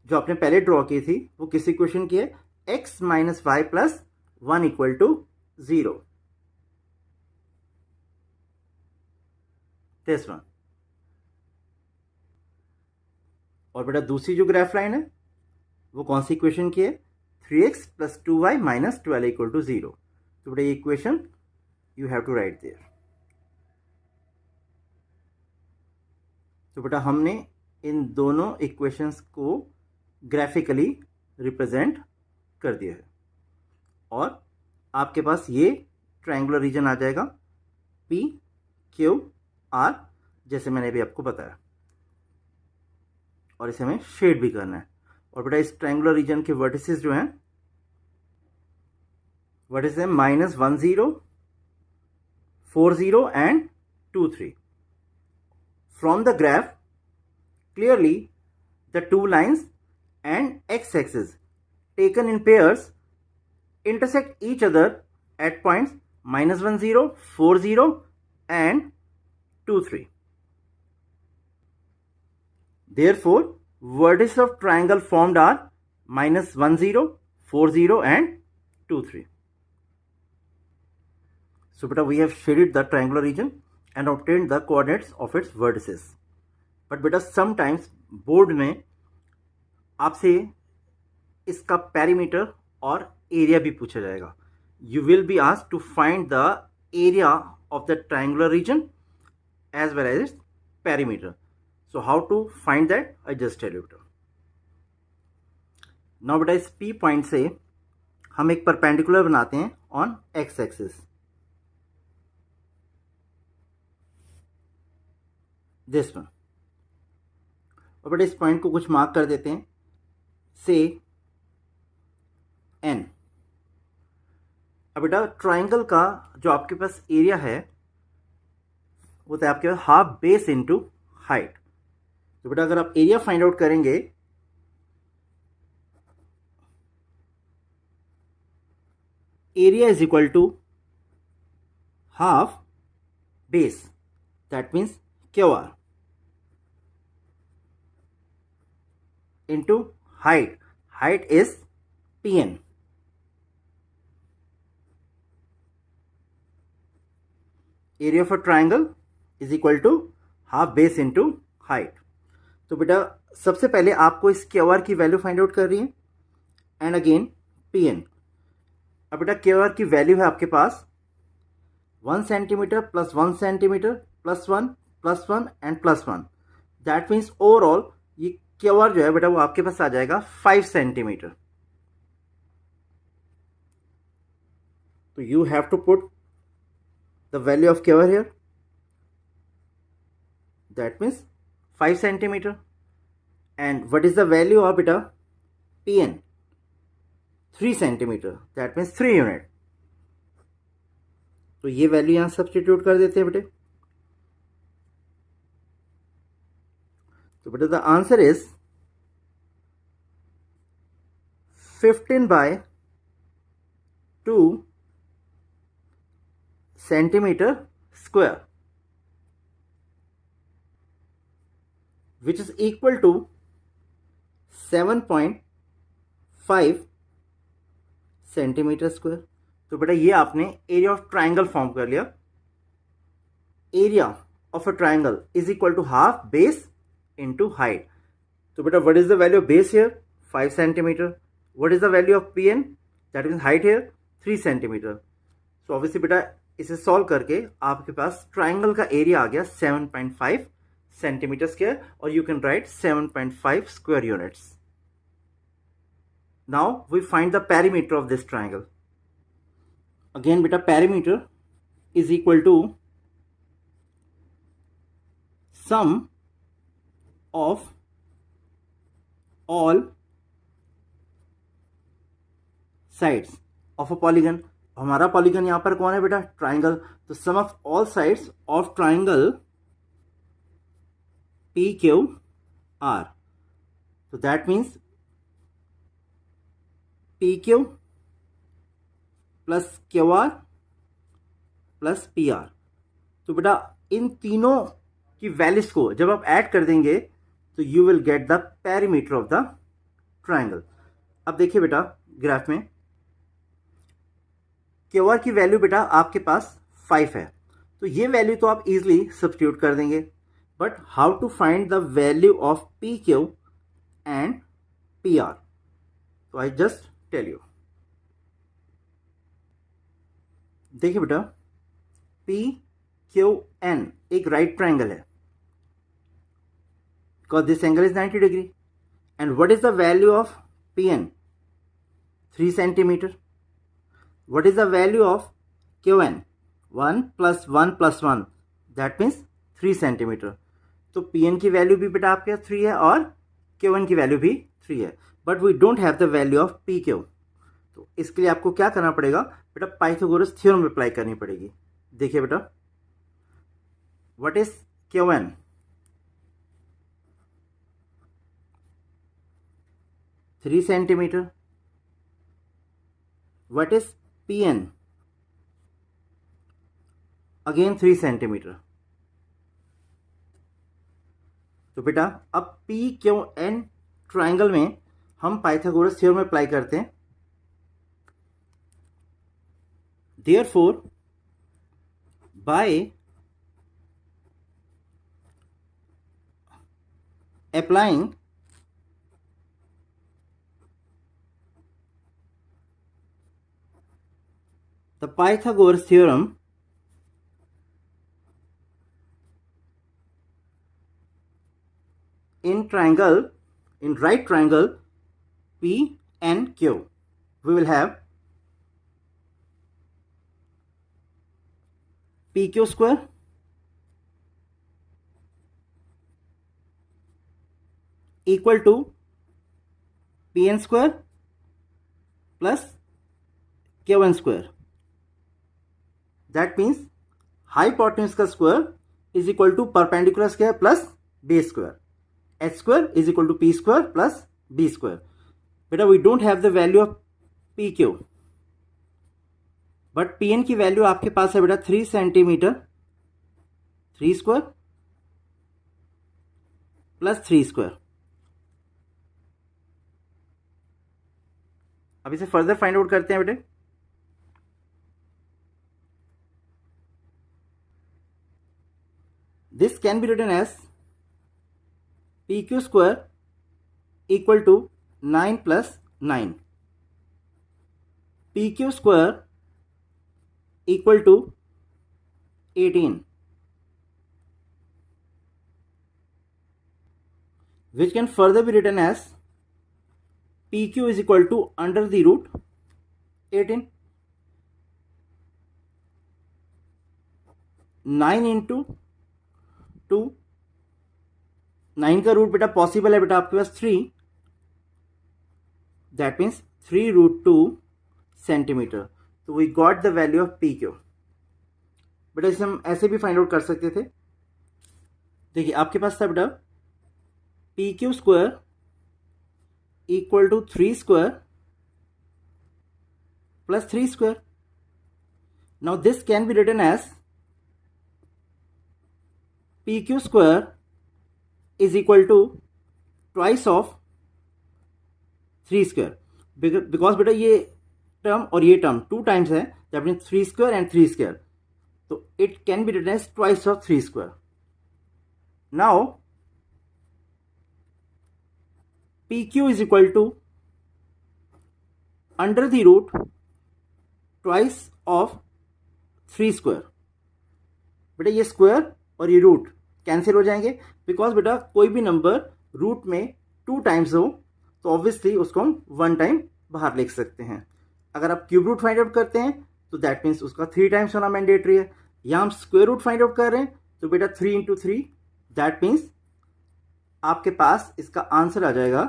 जो आपने पहले ड्रॉ की थी वो किस इक्वेशन की है? x minus y plus 1 equal to 0, this one. और बेटा दूसरी जो ग्राफ लाइन है वो कौन सी इक्वेशन की है? 3x plus 2y minus 12 equal to 0। तो बेटा ये equation you have to write there. तो बेटा हमने इन दोनों इक्वेशंस को ग्राफिकली रिप्रेजेंट कर दिया है और आपके पास ये ट्रायंगुलर रीजन आ जाएगा P Q R, जैसे मैंने अभी आपको बताया, और इसे हमें शेड भी करना है। और बेटा इस ट्रायंगुलर रीजन के वर्टिसेस जो हैं वर्टिसेस हैं -1 0, 4 0 and 2 3। From the graph, clearly the two lines and x-axis taken in pairs intersect each other at points -1 0, 4 0 and 2 3. Therefore, vertices of triangle formed are -1 0, 4 0 and 2 3. So, beta we have shaded the triangular region and obtained the coordinates of its vertices. But बेटा sometimes board में आपसे इसका perimeter और area भी पूछा जाएगा। You will be asked to find the area of the triangular region as well as its perimeter. So how to find that? I just tell you. Now बेटा इस P point से हम एक perpendicular बनाते हैं on x axis, this one. और बेटा इस पॉइंट को कुछ मार्क कर देते हैं, से N। अब बेटा ट्राइंगल का जो आपके पास एरिया है वो तो आपके पास हाफ बेस इनटू हाइट। तो बेटा अगर आप एरिया फाइंड आउट करेंगे area is equal to half base, that means QR into height. Height is PN. Area of a triangle is equal to half base into height. तो बेटा सबसे पहले आपको इस QR की वैल्यू फाइंड आउट कर रही है एंड अगेन PN। अब बेटा QR की वैल्यू है आपके पास 1 centimeter plus 1 centimeter plus 1 and plus 1. That means overall ये क्यूआर जो है बेटा वो आपके पास आ जाएगा 5 सेंटीमीटर. तो you have to put the value of QR here. That means 5 centimetre. And what is the value of बेटा PN? 3 centimetre. That means 3 unit. तो ये वैल्यू यहां सब्सटीट्यूट कर देते हैं बेटे. तो बेटा the answer is 15 by 2 centimeter square, which is equal to 7.5 centimetre square. तो बेटा ये आपने एरिया ऑफ ट्राइंगल फॉर्म कर लिया. Area of a triangle is equal to half base into height. तो बेटा what is the value of base here? 5 centimetre. What is the value of PN? That means height here 3 centimetre. So obviously बेटा इसे solve करके आपके पास triangle का area आ गया 7.5 centimetre square, और you can write 7.5 square units. Now we find the perimeter of this triangle. Again beta perimeter is equal to sum of all sides of a polygon. हमारा polygon यहां पर कौन है बेटा? Triangle. तो sum of all sides of triangle P Q R. तो that means P Q plus Q R plus P R. तो बेटा इन तीनों की वैल्यूज को जब आप ऐड कर देंगे तो you will get the perimeter of the triangle. अब देखिए बेटा ग्राफ में क्यू आर की वैल्यू बेटा आपके पास 5 है. तो ये वैल्यू तो आप इजिली सब्स्टिट्यूट कर देंगे. But how to find the value of P Q and P R? तो आई जस्ट टेल यू. देखिए बेटा पी क्यू एन एक राइट ट्राइंगल है, because this angle is 90 degree. And what is the value of P N? 3 centimetre. What is the value of Q N? 1 plus 1 plus 1, that means 3 centimetre. तो P N की value भी बेटा आपके 3 है और Q N की value भी 3 है. But we don't have the value of P Q. तो इसके लिए आपको क्या करना पड़ेगा बेटा? पाइथागोरस थ्योरम अप्लाई करनी पड़ेगी. देखिए बेटा what is Q N? 3 centimetre. What is P N? Again 3 centimetre. तो बेटा अब पी क्यू एन ट्राइंगल में हम पाइथागोरस थ्योरम अप्लाई करते हैं. Therefore, by applying the Pythagoras theorem, in right triangle P and Q, we will have PQ square equal to PN square plus QN square. That means hypotenuse का square is equal to perpendicular square plus base square. H square is equal to P square plus B square. बेटा we don't have the value of PQ. But P N की value आपके पास है बेटा 3 centimetre 3 square plus 3 square. अब इसे further find out करते हैं बेटे. This can be written as P Q square equal to 9 plus 9. P Q square equal to 18, which can further be written as PQ is equal to under the root 18. 9 into 2, 9 का root बेटा possible है बेटा आपके पास 3, that means 3√2 centimetre. तो we got the value of P Q. बेटा इसे हम ऐसे भी फाइंड आउट कर सकते थे. देखिए आपके पास था बेटा P Q square equal to 3 square plus 3 square. Now this can be written as P Q square is equal to twice of 3 square. Because बेटा ये टर्म और ये टर्म 2 टाइम्स है, that means 3 square and 3 square. तो it can be written as twice of 3 square. Now P Q is equal to under the root twice of 3 square. बेटा ये square और ये रूट कैंसिल हो जाएंगे, बिकॉज बेटा कोई भी नंबर रूट में 2 टाइम्स हो तो ऑब्वियसली उसको हम 1 टाइम बाहर लिख सकते हैं. अगर आप क्यूब रूट फाइंड आउट करते हैं तो दैट मीन्स उसका 3 टाइम्स होना मैंडेटरी है. यहाँ हम स्क्वायर रूट फाइंड आउट कर रहे हैं तो बेटा 3 इंटू 3, दैट मीन्स आपके पास इसका आंसर आ जाएगा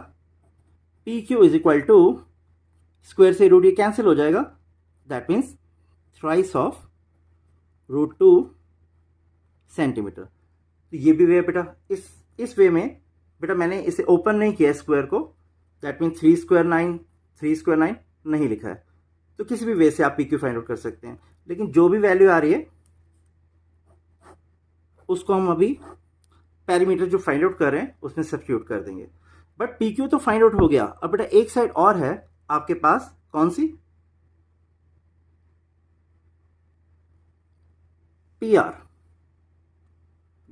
P Q is equal to square से रूट ये कैंसिल हो जाएगा, that means thrice of √2 centimetre. तो ये भी वे है बेटा. इस वे में बेटा मैंने इसे ओपन नहीं किया स्क्वायर को, दैट मीन्स 3 स्क्वायर 9, 3 स्क्वायर 9 नहीं लिखा है. तो किसी भी वे से आप पी क्यू फाइंड आउट कर सकते हैं, लेकिन जो भी वैल्यू आ रही है उसको हम अभी पैरामीटर जो फाइंड आउट कर रहे हैं उसमें सब्स्टिट्यूट कर देंगे. बट पी क्यू तो फाइंड आउट हो गया. अब बेटा एक साइड और है आपके पास, कौन सी? P R.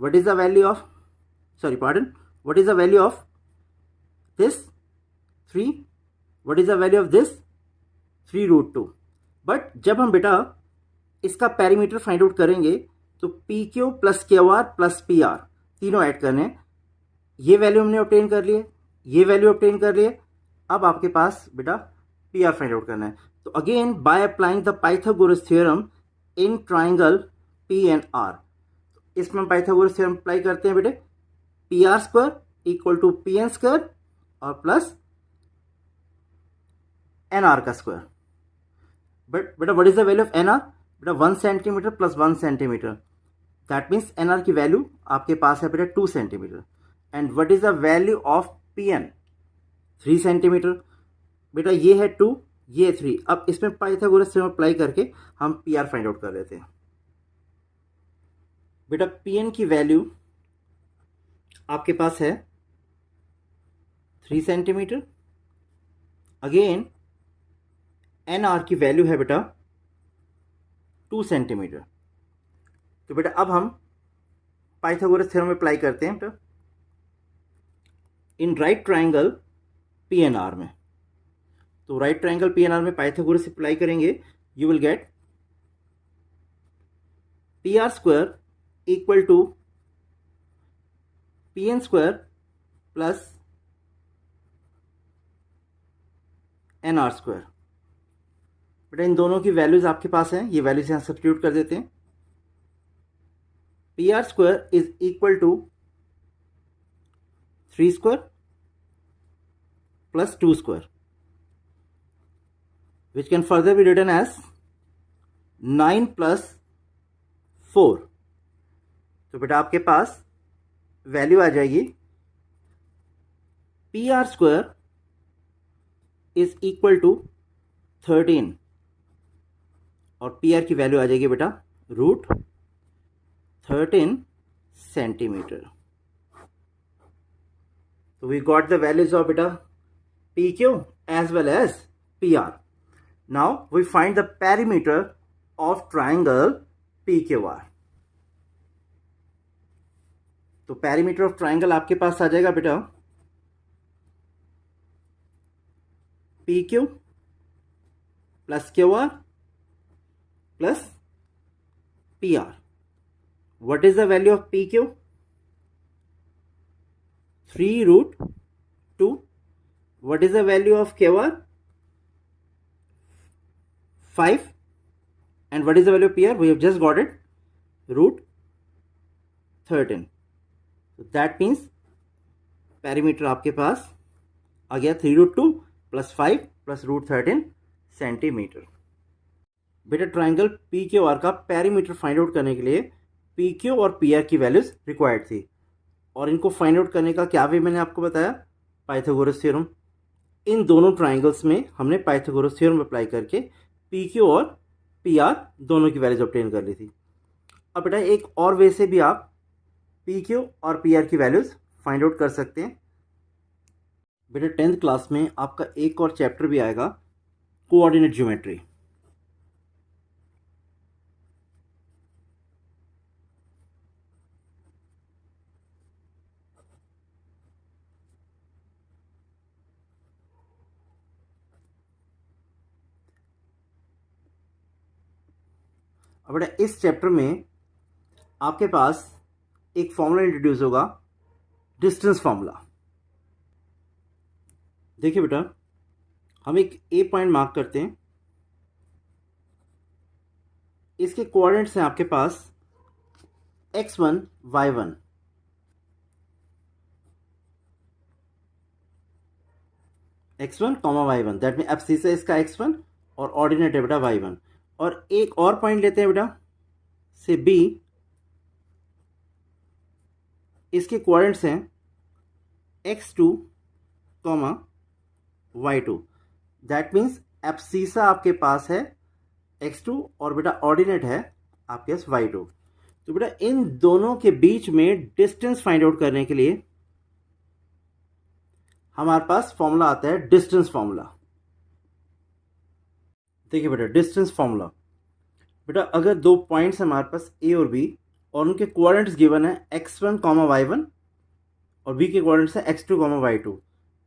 what is the value of what is the value of this 3? what is the value of this 3√2? But जब हम बेटा इसका पैरामीटर फाइंड आउट करेंगे तो P Q plus Q R plus P are तीनों add करने हैं. ये वैल्यू हमने ऑब्टेन कर लिए, ये वैल्यू ऑब्टेन कर लिए. अब आपके पास बेटा पी आर फाइंड आउट करना है. तो again by applying the Pythagoras theorem in triangle P and R, इसमें हम पाइथागोरस थ्योरम अप्लाई करते हैं बेटे. P R square equal to P N square और प्लस एन आर का स्क्वायर. बट बेटा what is the value of N R? बेटा 1 centimetre plus 1 centimetre, that means N R की वैल्यू आपके पास है बेटा 2 centimetre. And what is the value of P N? 3 centimetre. बेटा ये है 2, ये 3. अब इसमें पाइथागोरस थ्योरम अप्लाई करके हम पी आर फाइंड आउट कर लेते हैं. बेटा पी एन की वैल्यू आपके पास है 3 सेंटीमीटर. अगेन एन आर की वैल्यू है बेटा 2 सेंटीमीटर. तो बेटा अब हम पाइथागोरस थ्योरम अप्लाई करते हैं बेटा in right triangle P N R में. तो right triangle P N R में पाइथागोरस अप्लाई करेंगे, you will get P R square equal to P N square plus N R square. बेटा इन दोनों की वैल्यूज आपके पास हैं, ये वैल्यूज यहां सब्स्टिट्यूट कर देते हैं. P R square is equal to 3 square plus 2 square, which can further be written as 9 plus 4. तो बेटा आपके पास वैल्यू आ जाएगी P R square is equal to 13 और पी आर की वैल्यू आ जाएगी बेटा √13 सेंटीमीटर. तो we got the values of बेटा P Q as well as P R. Now we find the parameter of triangle P Q R. तो parameter of triangle आपके पास आ जाएगा बेटा P Q plus Q R plus P R. What is the value of PQ? 3 root 2. What is the value of QR? 5. And what is the value of PR? We have just got it, root 13. So that means perimeter आपके पास आ गया 3 root 2 plus 5 plus root 13 centimetre. बेटा triangle P Q are का perimeter find out करने के लिए P Q और P R की वैल्यूज रिक्वायर्ड थी, और इनको फाइंड आउट करने का क्या वे मैंने आपको बताया, पाइथागोरस थ्योरम. इन दोनों ट्राइंगल्स में हमने पाइथागोरस थ्योरम अप्लाई करके पी क्यू और पी आर दोनों की वैल्यूज ऑब्टेन कर ली थी. अब बेटा एक और वे से भी आप पी क्यू और पी आर की वैल्यूज फाइंड आउट कर सकते हैं. बेटा 10th क्लास में आपका एक और चैप्टर भी आएगा, कोऑर्डिनेट ज्योमेट्री. अब बेटा इस चैप्टर में आपके पास एक फॉर्मूला इंट्रोड्यूस होगा, डिस्टेंस फॉर्मूला. देखिए बेटा, हम एक ए पॉइंट मार्क करते हैं. इसके कोऑर्डिनेट्स हैं आपके पास x1 y1. x1 y1, that mean abscess है इसका x1 और ऑर्डिनेट है बेटा y1. और एक और पॉइंट लेते हैं बेटा से b. इसके कोऑर्डिनेट्स हैं x2 y2. That means abscissa आपके पास है x2 और बेटा ऑर्डिनेट है आपके पास y2. तो बेटा इन दोनों के बीच में डिस्टेंस फाइंड आउट करने के लिए हमारे पास फॉर्मूला आता है डिस्टेंस फॉर्मूला. देखिए बेटा डिस्टेंस फॉर्मूला, बेटा अगर दो पॉइंट्स हमारे पास ए और बी और उनके कोऑर्डिनेट्स गिवन है x1 y1 और b के कोऑर्डिनेट्स है x2 y2.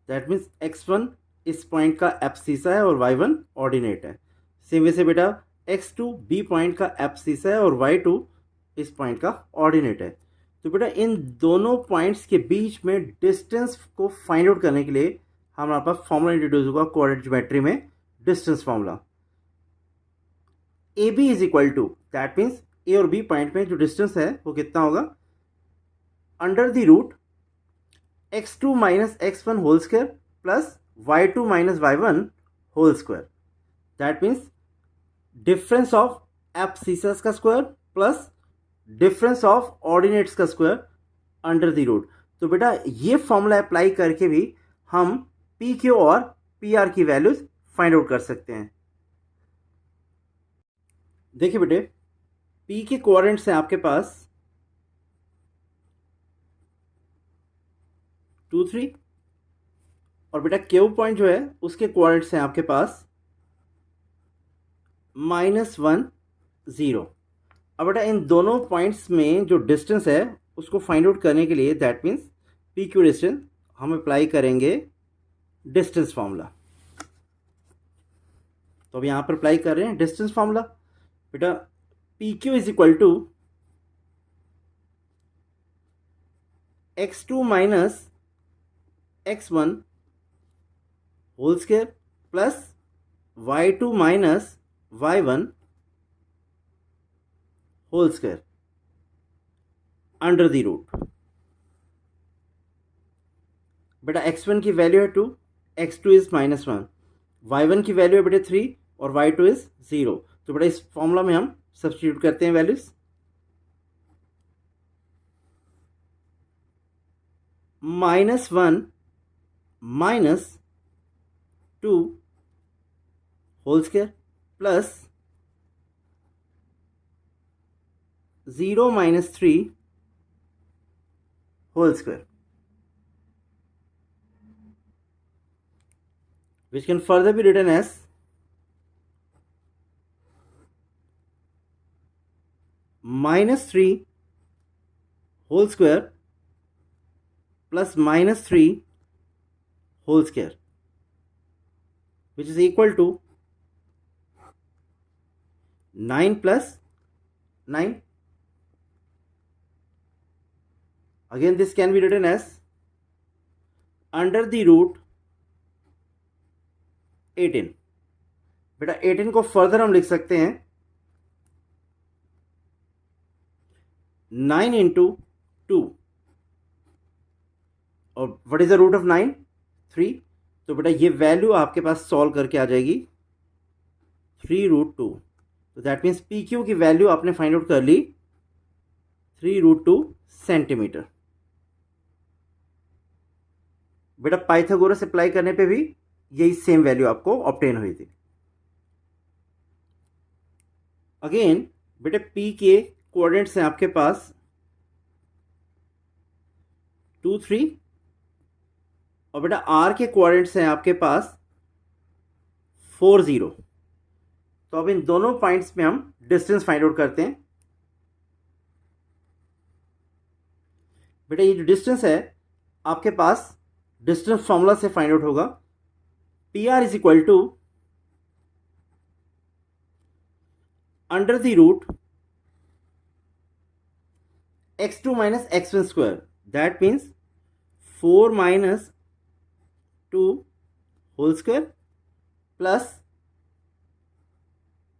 That means x1 इस पॉइंट का एब्सिसा है और y1 ऑर्डिनेट है. सेम वैसे बेटा x2 b पॉइंट का एब्सिसा है और y2 इस पॉइंट का ऑर्डिनेट है. तो बेटा इन दोनों पॉइंट्स के बीच में डिस्टेंस को फाइंड आउट करने के लिए हमारे पास फॉर्मूला इंट्रोड्यूस होगा कोऑर्डिनेट ज्योमेट्री में, distance formula. A B is equal to, that means A और बी पॉइंट में जो डिस्टेंस है वो कितना होगा, under the root x2 minus x1 whole square plus y2 minus y1 whole square. That means difference of abscissas का square plus difference of ordinates का square under the root. तो बेटा ये फॉर्मूला अप्लाई करके भी हम पी क्यू और P R की वैल्यूज फाइंड आउट कर सकते हैं. देखिए बेटे पी के कोऑर्डिनेट्स हैं आपके पास 2 3 और बेटा क्यू पॉइंट जो है उसके कोऑर्डिनेट्स हैं आपके पास -1 0. अब बेटा इन दोनों पॉइंट्स में जो डिस्टेंस है उसको फाइंड आउट करने के लिए that means P Q distance हम अप्लाई करेंगे डिस्टेंस फॉर्मूला. तो अब यहाँ पर अप्लाई कर रहे हैं डिस्टेंस फॉर्मूला. बेटा P Q is equal to x2 minus x1 whole square plus y2 minus y1 whole square under the root. बेटा x1 की वैल्यू है 2, x2 इज -1, y1 की वैल्यू है बेटा 3 और y2 इज 0. तो बेटा इस फॉर्मूला में हम सब्स्टिट्यूट करते हैं values. -1 minus 2 whole square plus 0 minus 3 whole square, which can further be written as -3 whole square plus -3 whole square, which is equal to 9 plus 9. Again this can be written as under the root 18। बेटा 18 को further हम लिख सकते हैं 9 into 2, और what is the root of 9? 3। तो बेटा ये वैल्यू आपके पास सॉल्व करके आ जाएगी 3√2। तो दैट मीन्स पी क्यू की वैल्यू आपने फाइंड आउट कर ली 3√2 सेंटीमीटर। बेटा पाइथागोरस अप्लाई करने पे भी यही सेम वैल्यू आपको ऑब्टेन हुई थी। अगेन बेटा पी के कोऑर्डिनेट्स हैं आपके पास 2, 3, और बेटा आर के कोऑर्डिनेट्स हैं आपके पास 4, 0। तो अब इन दोनों पॉइंट्स में हम डिस्टेंस फाइंड आउट करते हैं। बेटा ये जो डिस्टेंस है आपके पास डिस्टेंस फॉर्मूला से फाइंड आउट होगा। P R is equal to under the root x2 minus x1 square, that means 4 minus 2 whole square plus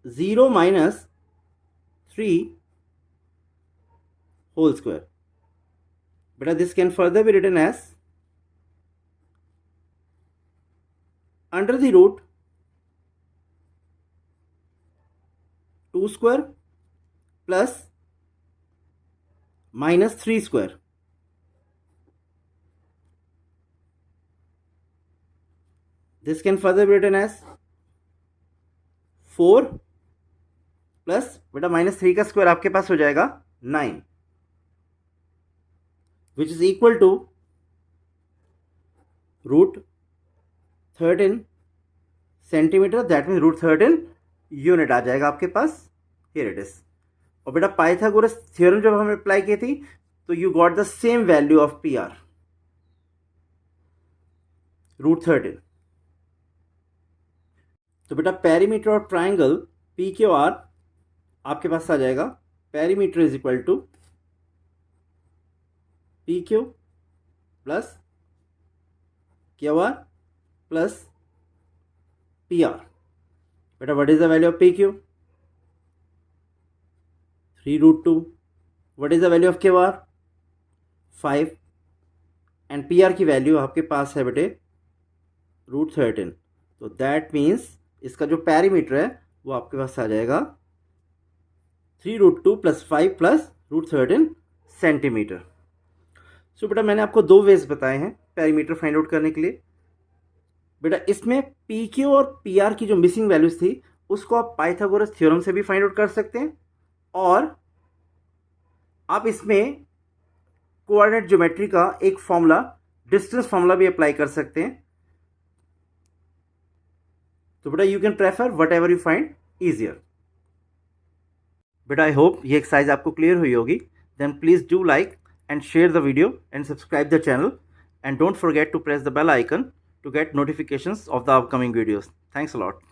0 minus 3 whole square. बेटा this can further be written as under the root 2 square plus minus 3 square. This can further be written as 4 plus बेटा minus 3 का square आपके पास हो जाएगा 9, विच is equal to √13 centimetre, that mean √13 unit आ जाएगा आपके पास। Here it is. और बेटा पाइथागोरस थ्योरम जब हमने अप्लाई की थी तो you got the same value of P R √13। तो बेटा पेरीमीटर और ट्राइंगल पी क्यू आर आपके पास आ जाएगा। Perimeter is equal to P Q plus Q R plus P R. बेटा what is the value of P Q? 3√2। What is the value of Q R? 5। And P R की value आपके पास है बेटे √13। तो दैट मीन्स इसका जो perimeter है वो आपके पास आ जाएगा 3√2 प्लस 5 प्लस √13 सेंटीमीटर। सो बेटा मैंने आपको 2 वेज बताए हैं पेरीमीटर फाइंड आउट करने के लिए। बेटा इसमें पी क्यू और पी आर की जो मिसिंग वैल्यूज थी उसको आप पाइथागोरस थ्योरम से भी फाइंड आउट कर सकते हैं, और आप इसमें कोऑर्डिनेट ज्योमेट्री का एक फॉर्मूला डिस्टेंस फॉर्मूला भी अप्लाई कर सकते हैं। तो बेटा you can prefer whatever you find easier. बेटा आई होप ये एक्सरसाइज आपको क्लियर हुई होगी। Then please do like and share the video and subscribe the channel, and don't forget to press the bell icon to get notifications of the upcoming videos. Thanks a lot.